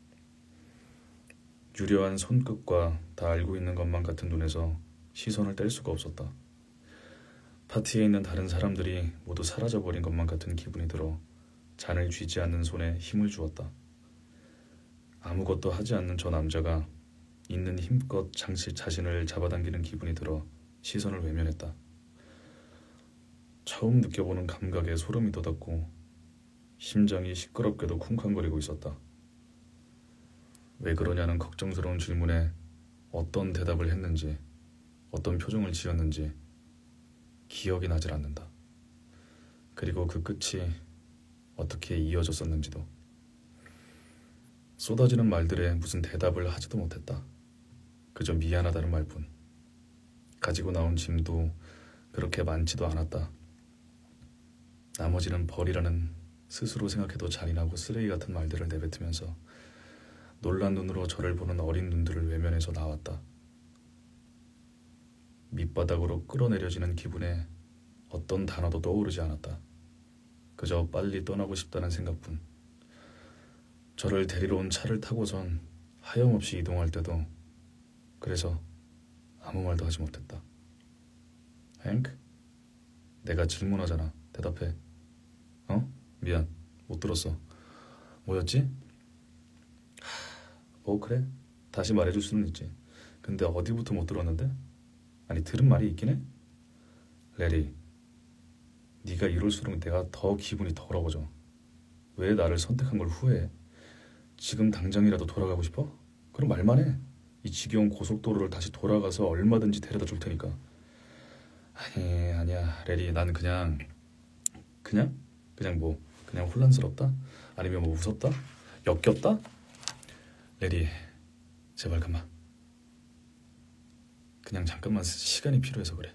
유려한 손끝과 다 알고 있는 것만 같은 눈에서 시선을 뗄 수가 없었다. 파티에 있는 다른 사람들이 모두 사라져버린 것만 같은 기분이 들어 잔을 쥐지 않는 손에 힘을 주었다. 아무것도 하지 않는 저 남자가 있는 힘껏 자신을 잡아당기는 기분이 들어 시선을 외면했다. 처음 느껴보는 감각에 소름이 돋았고 심장이 시끄럽게도 쿵쾅거리고 있었다. 왜 그러냐는 걱정스러운 질문에 어떤 대답을 했는지, 어떤 표정을 지었는지 기억이 나질 않는다. 그리고 그 끝이 어떻게 이어졌었는지도. 쏟아지는 말들에 무슨 대답을 하지도 못했다. 그저 미안하다는 말뿐. 가지고 나온 짐도 그렇게 많지도 않았다. 나머지는 버리라는 스스로 생각해도 잔인하고 쓰레기 같은 말들을 내뱉으면서 놀란 눈으로 저를 보는 어린 눈들을 외면해서 나왔다. 밑바닥으로 끌어내려지는 기분에 어떤 단어도 떠오르지 않았다. 그저 빨리 떠나고 싶다는 생각뿐. 저를 데리러 온 차를 타고선 하염없이 이동할 때도 그래서 아무 말도 하지 못했다. 헨크? 내가 질문하잖아. 대답해. 미안. 못 들었어. 뭐였지? 그래? 다시 말해줄 수는 있지. 근데 어디부터 못 들었는데? 아니, 들은 말이 있긴 해? 레리, 네가 이럴수록 내가 더 기분이 더러워져. 왜 나를 선택한 걸 후회해? 지금 당장이라도 돌아가고 싶어? 그럼 말만 해. 이 지겨운 고속도로를 다시 돌아가서 얼마든지 데려다 줄 테니까. 아니야 레리, 난 그냥 그냥 혼란스럽다? 아니면 무섭다? 역겹다? 레리, 제발 그만. 그냥 잠깐만 시간이 필요해서 그래.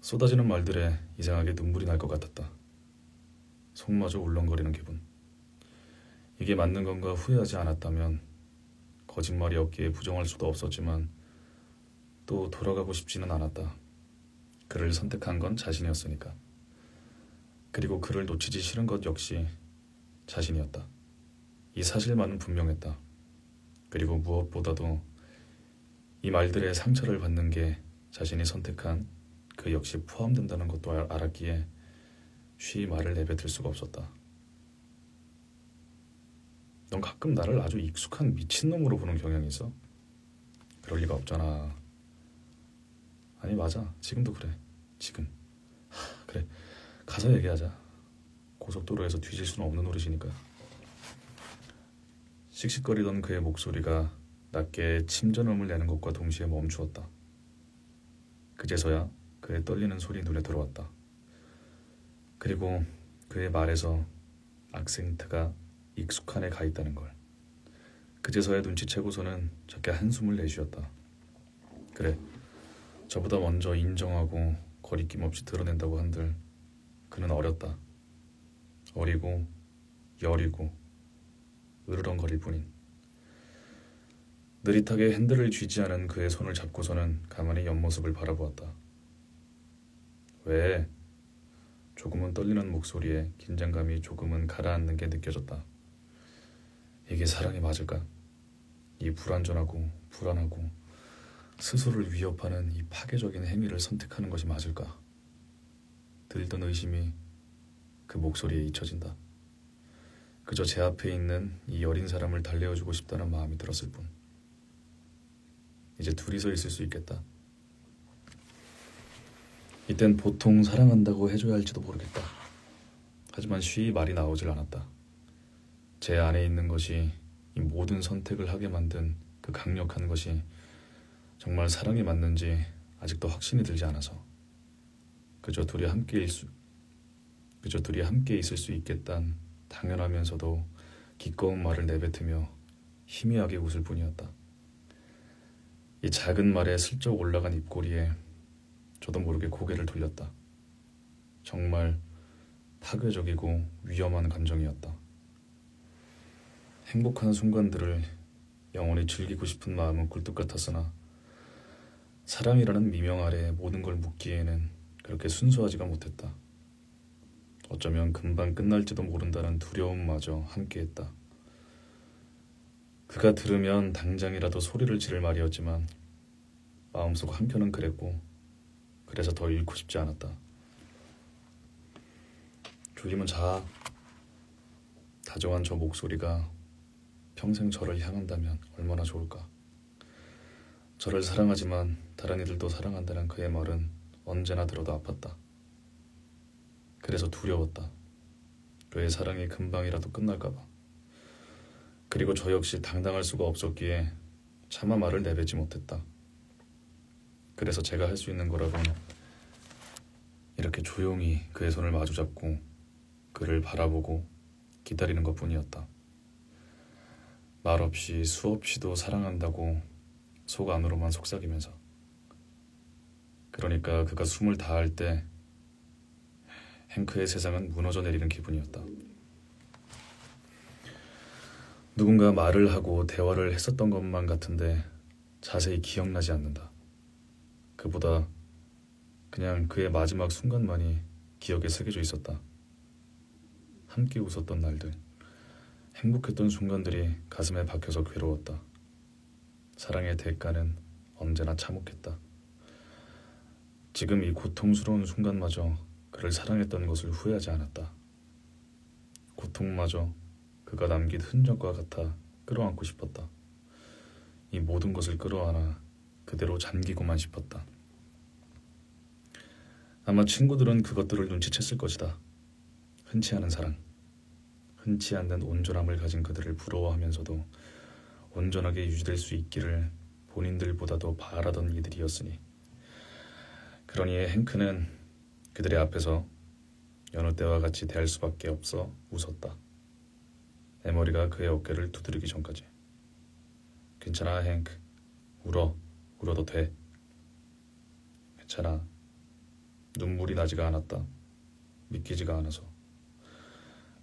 쏟아지는 말들에 이상하게 눈물이 날 것 같았다. 속마저 울렁거리는 기분. 이게 맞는 건가 후회하지 않았다면 거짓말이었기에 부정할 수도 없었지만 또 돌아가고 싶지는 않았다. 그를 선택한 건 자신이었으니까. 그리고 그를 놓치기 싫은 것 역시 자신이었다. 이 사실만은 분명했다. 그리고 무엇보다도 이 말들의 상처를 받는 게 자신이 선택한 그 역시 포함된다는 것도 알았기에 쉬이 말을 내뱉을 수가 없었다. 넌 가끔 나를 아주 익숙한 미친놈으로 보는 경향이 있어? 그럴 리가 없잖아. 아니 맞아. 지금도 그래. 지금. 그래. 가서 얘기하자. 고속도로에서 뒤질 수는 없는 노릇이니까. 씩씩거리던 그의 목소리가 낮게 침전음을 내는 것과 동시에 멈추었다. 그제서야 그의 떨리는 소리 눈에 들어왔다. 그리고 그의 말에서 악센트가 익숙한 애 가 있다는 걸. 그제서야 눈치채고서는 작게 한숨을 내쉬었다. 그래, 저보다 먼저 인정하고 거리낌 없이 드러낸다고 한들 그는 어렸다. 어리고 여리고 으르렁거릴 뿐인. 느릿하게 핸들을 쥐지 않은 그의 손을 잡고서는 가만히 옆모습을 바라보았다. 왜? 조금은 떨리는 목소리에 긴장감이 조금은 가라앉는 게 느껴졌다. 이게 사랑이 맞을까? 이 불완전하고 불안하고 스스로를 위협하는 이 파괴적인 행위를 선택하는 것이 맞을까? 들던 의심이 그 목소리에 잊혀진다. 그저 제 앞에 있는 이 어린 사람을 달래어주고 싶다는 마음이 들었을 뿐. 이제 둘이서 있을 수 있겠다. 이땐 보통 사랑한다고 해줘야 할지도 모르겠다. 하지만 쉬이 말이 나오질 않았다. 제 안에 있는 것이 이 모든 선택을 하게 만든 그 강력한 것이 정말 사랑이 맞는지 아직도 확신이 들지 않아서 그저 둘이 함께 있을 수 있겠단 당연하면서도 기꺼운 말을 내뱉으며 희미하게 웃을 뿐이었다. 이 작은 말에 슬쩍 올라간 입꼬리에 저도 모르게 고개를 돌렸다. 정말 파괴적이고 위험한 감정이었다. 행복한 순간들을 영원히 즐기고 싶은 마음은 굴뚝 같았으나 사랑이라는 미명 아래 모든 걸 묻기에는 그렇게 순수하지가 못했다. 어쩌면 금방 끝날지도 모른다는 두려움마저 함께했다. 그가 들으면 당장이라도 소리를 지를 말이었지만 마음속 한켠은 그랬고 그래서 더 잃고 싶지 않았다. 졸리면 자. 다정한 저 목소리가 평생 저를 향한다면 얼마나 좋을까. 저를 사랑하지만 다른 이들도 사랑한다는 그의 말은 언제나 들어도 아팠다. 그래서 두려웠다. 그의 사랑이 금방이라도 끝날까봐. 그리고 저 역시 당당할 수가 없었기에 차마 말을 내뱉지 못했다. 그래서 제가 할 수 있는 거라곤 이렇게 조용히 그의 손을 마주잡고 그를 바라보고 기다리는 것뿐이었다. 말없이 수없이도 사랑한다고 속 안으로만 속삭이면서. 그러니까 그가 숨을 다할 때 행크의 세상은 무너져 내리는 기분이었다. 누군가 말을 하고 대화를 했었던 것만 같은데 자세히 기억나지 않는다. 그보다 그냥 그의 마지막 순간만이 기억에 새겨져 있었다. 함께 웃었던 날들, 행복했던 순간들이 가슴에 박혀서 괴로웠다. 사랑의 대가는 언제나 참혹했다. 지금 이 고통스러운 순간마저 그를 사랑했던 것을 후회하지 않았다. 고통마저 그가 남긴 흔적과 같아 끌어안고 싶었다. 이 모든 것을 끌어안아 그대로 잠기고만 싶었다. 아마 친구들은 그것들을 눈치챘을 것이다. 흔치 않은 사랑, 흔치 않는 온전함을 가진 그들을 부러워하면서도 온전하게 유지될 수 있기를 본인들보다도 바라던 이들이었으니. 그러니 행크는 그들의 앞에서 여느 때와 같이 대할 수밖에 없어 웃었다. 에머리가 그의 어깨를 두드리기 전까지. 괜찮아, 행크. 울어도 돼. 괜찮아. 눈물이 나지가 않았다. 믿기지가 않아서.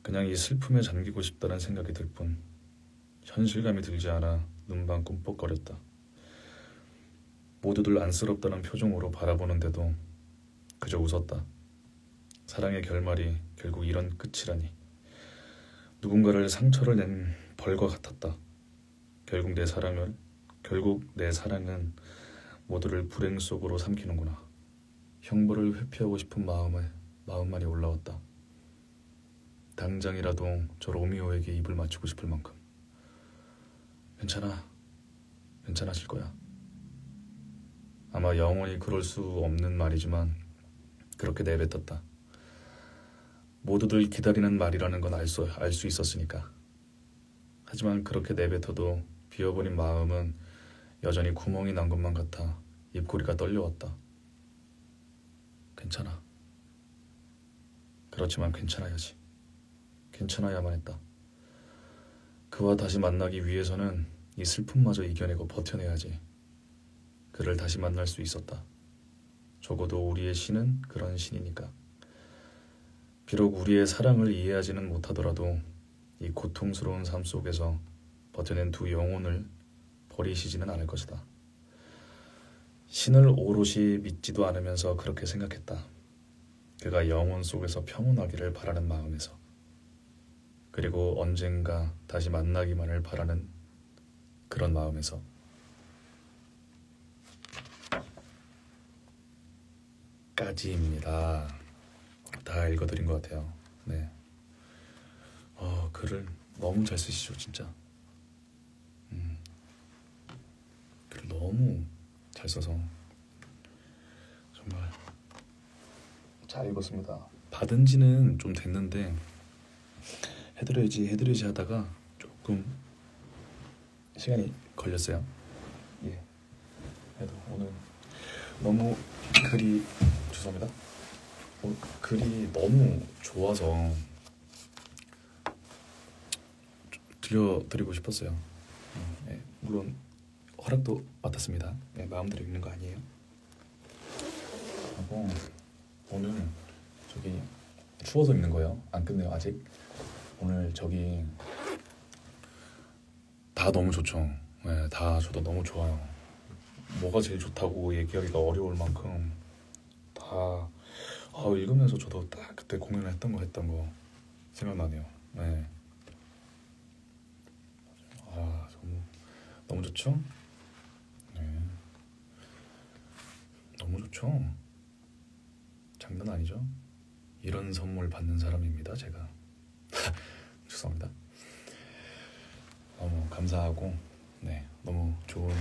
그냥 이 슬픔에 잠기고 싶다는 생각이 들 뿐 현실감이 들지 않아 눈만 꿈뻑거렸다. 모두들 안쓰럽다는 표정으로 바라보는데도 그저 웃었다. 사랑의 결말이 결국 이런 끝이라니. 누군가를 상처를 낸 벌과 같았다. 결국 내 사랑은 모두를 불행 속으로 삼키는구나. 형벌을 회피하고 싶은 마음만이 올라왔다. 당장이라도 저 로미오에게 입을 맞추고 싶을 만큼. 괜찮아질 거야. 아마 영원히 그럴 수 없는 말이지만 그렇게 내뱉었다. 모두들 기다리는 말이라는 건 알 수 있었으니까. 하지만 그렇게 내뱉어도 비어버린 마음은 여전히 구멍이 난 것만 같아 입꼬리가 떨려왔다. 괜찮아. 그렇지만 괜찮아야지. 괜찮아야만 했다. 그와 다시 만나기 위해서는 이 슬픔마저 이겨내고 버텨내야지. 그를 다시 만날 수 있었다. 적어도 우리의 신은 그런 신이니까. 비록 우리의 사랑을 이해하지는 못하더라도 이 고통스러운 삶 속에서 버텨낸 두 영혼을 버리시지는 않을 것이다. 신을 오롯이 믿지도 않으면서 그렇게 생각했다. 그가 영혼 속에서 평온하기를 바라는 마음에서, 그리고 언젠가 다시 만나기만을 바라는 그런 마음에서. 까지입니다. 다 읽어드린 것 같아요. 네. 글을 너무 잘 쓰시죠, 진짜. 글을 너무 잘 써서 정말 잘 읽었습니다. 받은 지는 좀 됐는데 해드려야지 하다가 조금 시간이 걸렸어요. 예. 그래도 오늘 너무 글이 죄송합니다. 글이 너무 좋아서 들려드리고 싶었어요. 네, 물론 허락도 맡았습니다. 네, 마음대로 읽는 거 아니에요. 하고 오늘 저기 추워서 읽는 거예요. 안 끝내요 아직. 오늘 저기 다 너무 좋죠. 네, 다 저도 너무 좋아요. 뭐가 제일 좋다고 얘기하기가 어려울 만큼 다 읽으면서 저도 딱 그때 공연을 했던 거 생각나네요. 네. 너무 좋죠? 네. 너무 좋죠? 장난 아니죠? 이런 선물 받는 사람입니다, 제가. 죄송합니다. 너무 감사하고, 네, 너무 좋은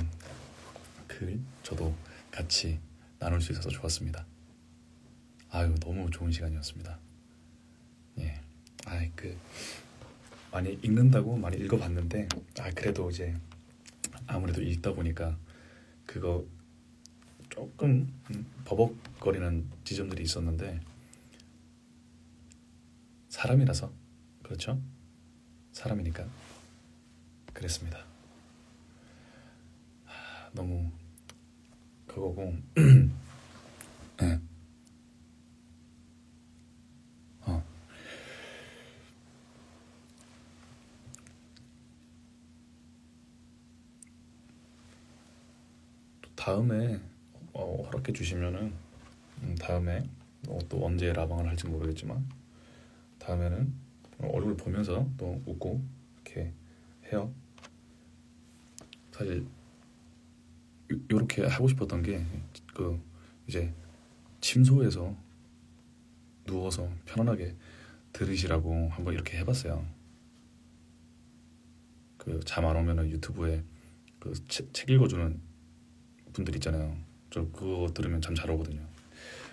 글 저도 같이 나눌 수 있어서 좋았습니다. 너무 좋은 시간이었습니다. 예, 많이 읽는다고 많이 읽어봤는데, 그래도 이제 아무래도 읽다 보니까 그거 조금 버벅거리는 지점들이 있었는데, 사람이라서, 그렇죠? 사람이니까 그랬습니다. 너무 그거고. 네. 다음에 허락해 주시면은 다음에 또 언제 라방을 할지 모르겠지만 다음에는 얼굴 보면서 또 웃고 이렇게 해요. 사실 요렇게 하고 싶었던 게 이제 침소에서 누워서 편안하게 들으시라고 한번 이렇게 해봤어요. 잠 안 오면은 유튜브에 책 읽어주는 분들 있잖아요. 저 그거 들으면 잠 잘 오거든요.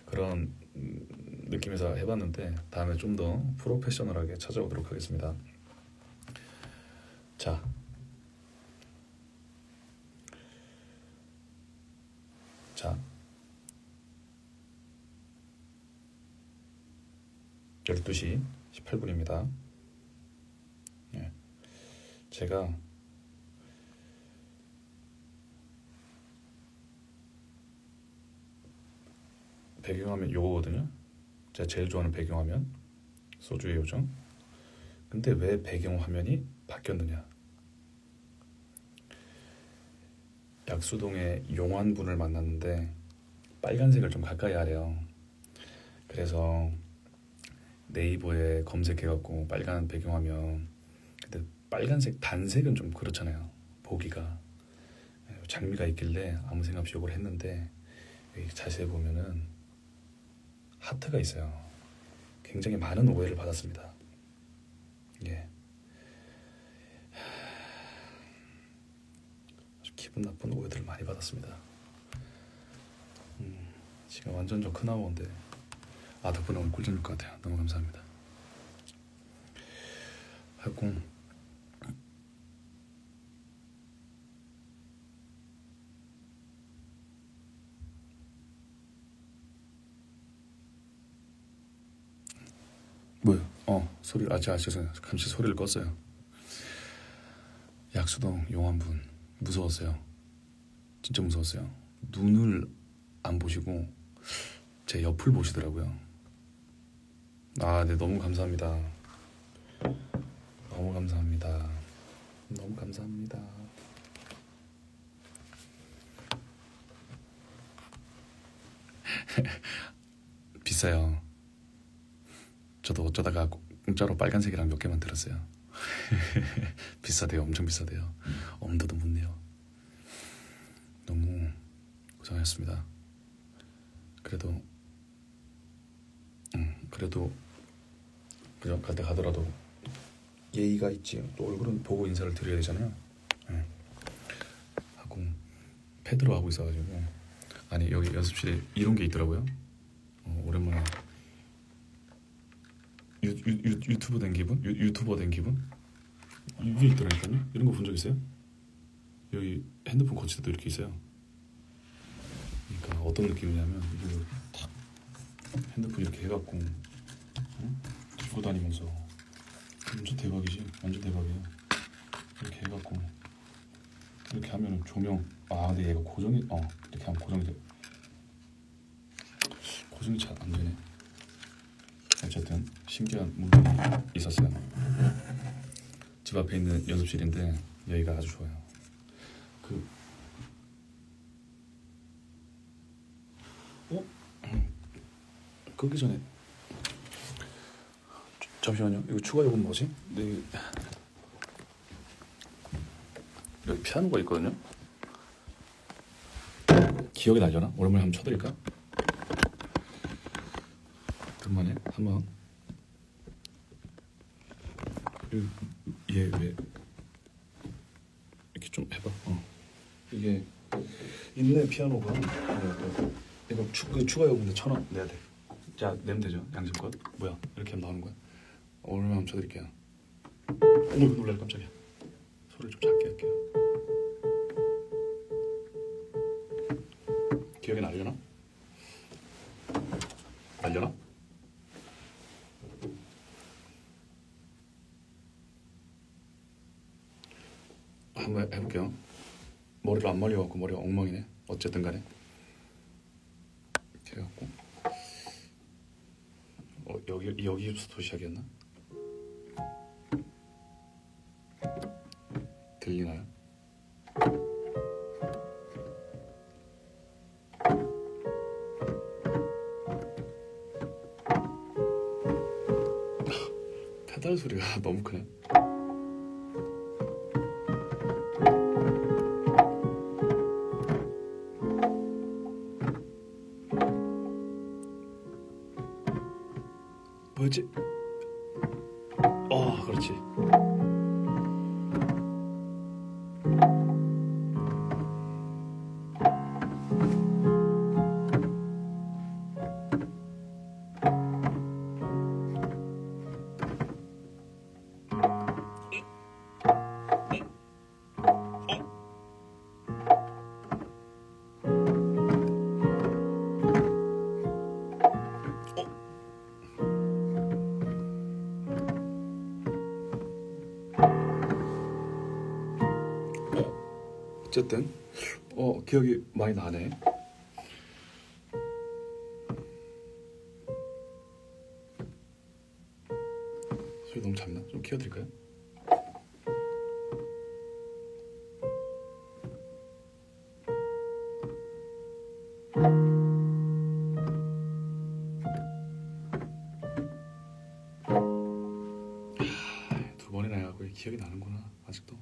그런 느낌에서 해봤는데 다음에 좀 더 프로페셔널하게 찾아오도록 하겠습니다. 자, 자, 12시 18분입니다. 예. 제가 배경화면 요거거든요. 제가 제일 좋아하는 배경화면 소주의 요정. 근데 왜 배경화면이 바뀌었느냐? 약수동에 용환분을 만났는데 빨간색을 좀 가까이 하래요. 그래서 네이버에 검색해갖고 빨간 배경화면, 근데 빨간색 단색은 좀 그렇잖아요, 보기가. 장미가 있길래 아무 생각 없이 이걸 했는데 여기 자세히 보면은 하트가 있어요. 굉장히 많은 오해를 받았습니다. 예. 아주 기분 나쁜 오해들을 많이 받았습니다. 지금 완전 저 크나우인데 덕분에 오늘 꿀잼일 것 같아요. 너무 감사합니다. 하고 뭐요? 소리 죄송해요. 잠시 소리를 껐어요. 약수동 용환분 무서웠어요. 진짜 무서웠어요. 눈을 안 보시고 제 옆을 보시더라고요. 네, 너무 감사합니다. 너무 감사합니다. 너무 감사합니다. 비싸요. 저도 어쩌다가 공짜로 빨간색이랑 몇 개만 들었어요. 비싸대요. 엄청 비싸대요. 엄두도 못 내요. 너무 고생하셨습니다. 그래도 그냥 갈 때 가더라도 예의가 있지. 또 얼굴은 보고 인사를 드려야 되잖아요. 하고 패드로 하고 있어가지고. 아니 여기 연습실에 이런 게 있더라고요. 오랜만에 유튜버 된 기분? 유튜버 된 기분? 이게 있더라니까요. 이런 거 본 적 있어요? 여기 핸드폰 거치대도 이렇게 있어요. 그러니까 어떤 느낌이냐면 이거 탁 핸드폰 이렇게 해갖고 들고 다니면서 완전 대박이지. 완전 대박이야. 이렇게 해갖고 이렇게 하면 조명 근데 얘가 고정이 이렇게 하면 고정이 돼. 고정이 잘 안 되네. 어쨌든 신기한 물건이 있었어요. 집 앞에 있는 연습실인데 여기가 아주 좋아요. 끄기 전에 잠시만요. 이거 추가 요금 뭐지? 네. 여기 피아노가 있거든요. 기억이 나려나? 오랜만에 한번 쳐드릴까? 오랜만에 한번. 얘 왜 이렇게 좀 해봐. 이게 있네 피아노가. 이거 추가 요금인데 1,000원 내야 돼. 자 내면 되죠. 양심껏. 뭐야 이렇게 하면 나오는 거야. 오랜만에 한번 쳐드릴게요. 놀래라 깜짝이야. 소리를 좀 작게 할게요. 기억이 나려나? 날려나? 한번 해볼게요. 머리를 안 말려갖고 머리가 엉망이네. 어쨌든 간에 이렇게 해갖고 여기부터 시작이었나? 들리나요? 페달 소리가 너무 크네. 뭐지? 그렇지. 어쨌든 기억이 많이 나네. 소리 너무 작나? 좀 키워드릴까요? 두 번이나 해갖고 기억이 나는구나 아직도.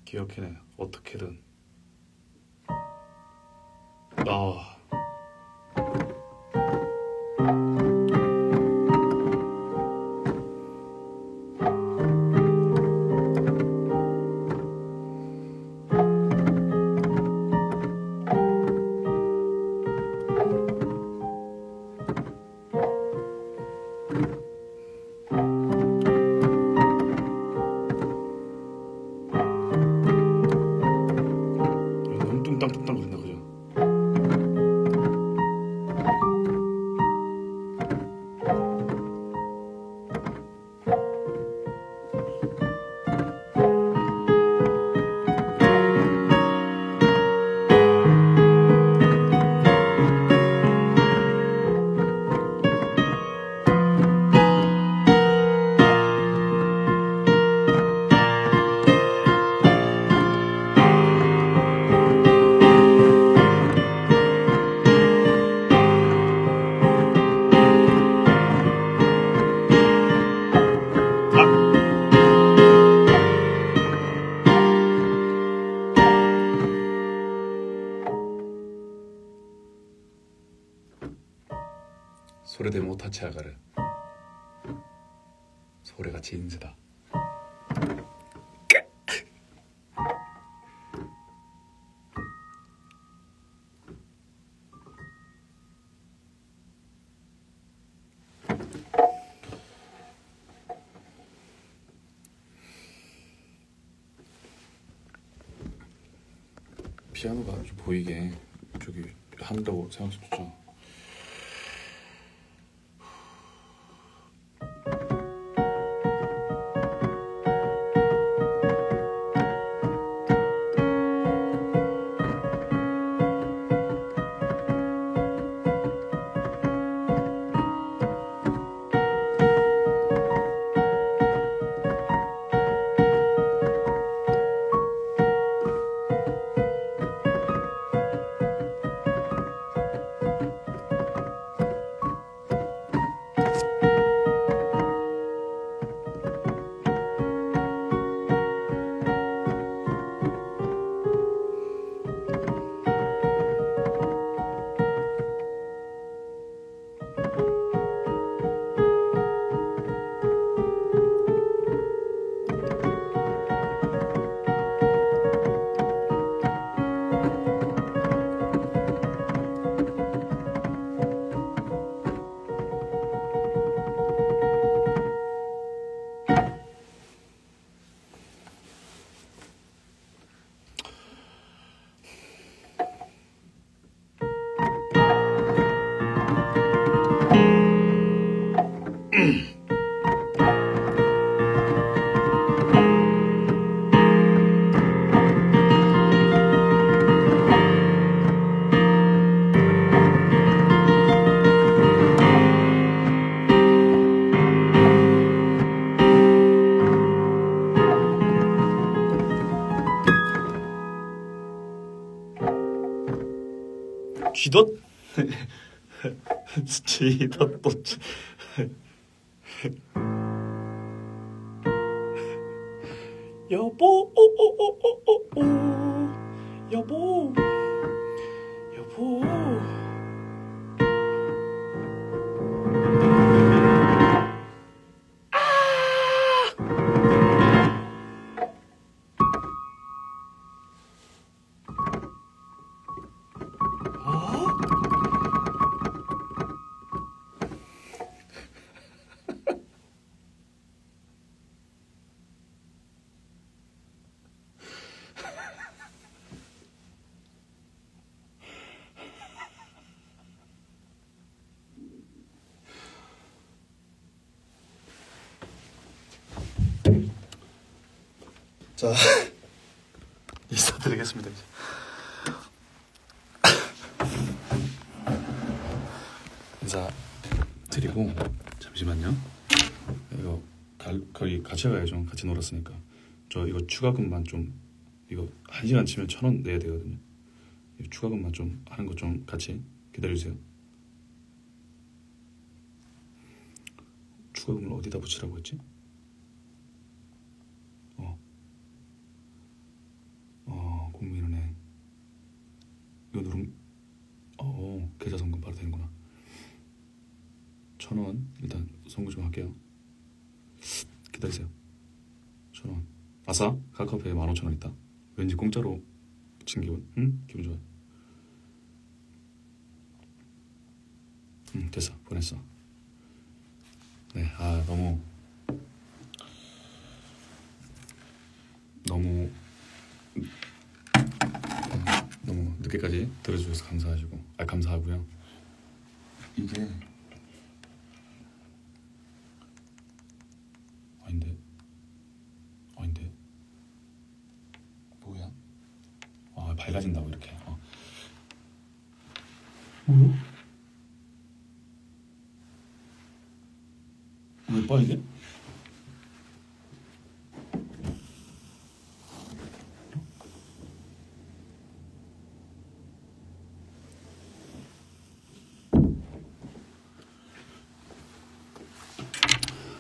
기억해내. 어떻게든. 소레 데모 타치아가르. 소레가 진세다. 피아노가 좀 보이게 저기 한다고 생각했죠. 쥐덧 쥐덧 또 여보 오오오오오 여보 여보 자, 인사드리겠습니다. 이제. 인사드리고 잠시만요. 이거 거의 같이 가야죠. 같이 놀았으니까. 저 이거 추가금만 좀 이거 1시간 치면 1,000원 내야 되거든요. 이거 추가금만 좀 하는 거 좀 같이 기다려주세요. 추가금을 어디다 붙이라고 했지? 국민은행 이거 누르면 계좌 송금 바로 되는구나. 1,000원 일단 송금 좀 할게요. 기다리세요. 1,000원. 아싸, 카카오페이에 15,000원 있다. 왠지 공짜로 친 기분. 응? 기분 좋아. 됐어. 보냈어. 네, 너무 늦게까지 들어주셔서 감사하고요. 이게 아닌데 뭐야? 밝아진다고 이렇게. 뭐야? 왜 빨개?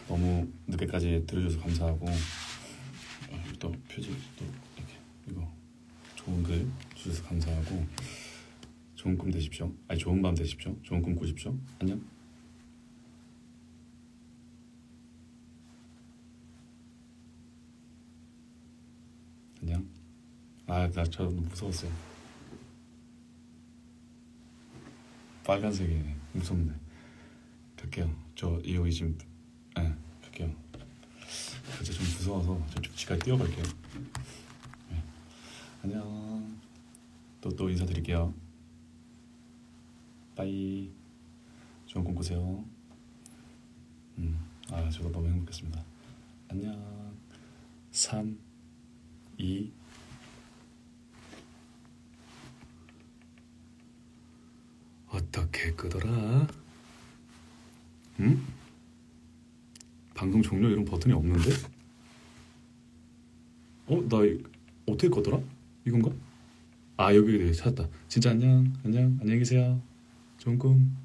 너무 늦게까지 들어줘서 감사하고 또 표지 또 이렇게 이거 좋은 글 주셔서 감사하고 좋은 꿈 되십시오. 좋은 밤 되십시오. 좋은 꿈 꾸십시오. 안녕. 나 저 무서웠어요. 빨간색이 무섭네. 갈게요. 저 이호이 지금 갈게요. 그래서 좀 무서워서 저쪽 지까지 뛰어갈게요. 네. 안녕. 또 인사드릴게요. 빠이. 좋은 꿈 꾸세요. 저도 너무 행복했습니다. 안녕. 3, 2. 어떻게 끄더라? 응? 방송 종료 이런 버튼이 없는데? 나 어떻게 껐더라? 이건가? 여기 찾았다. 진짜 안녕. 안녕히 계세요. 좋은 꿈.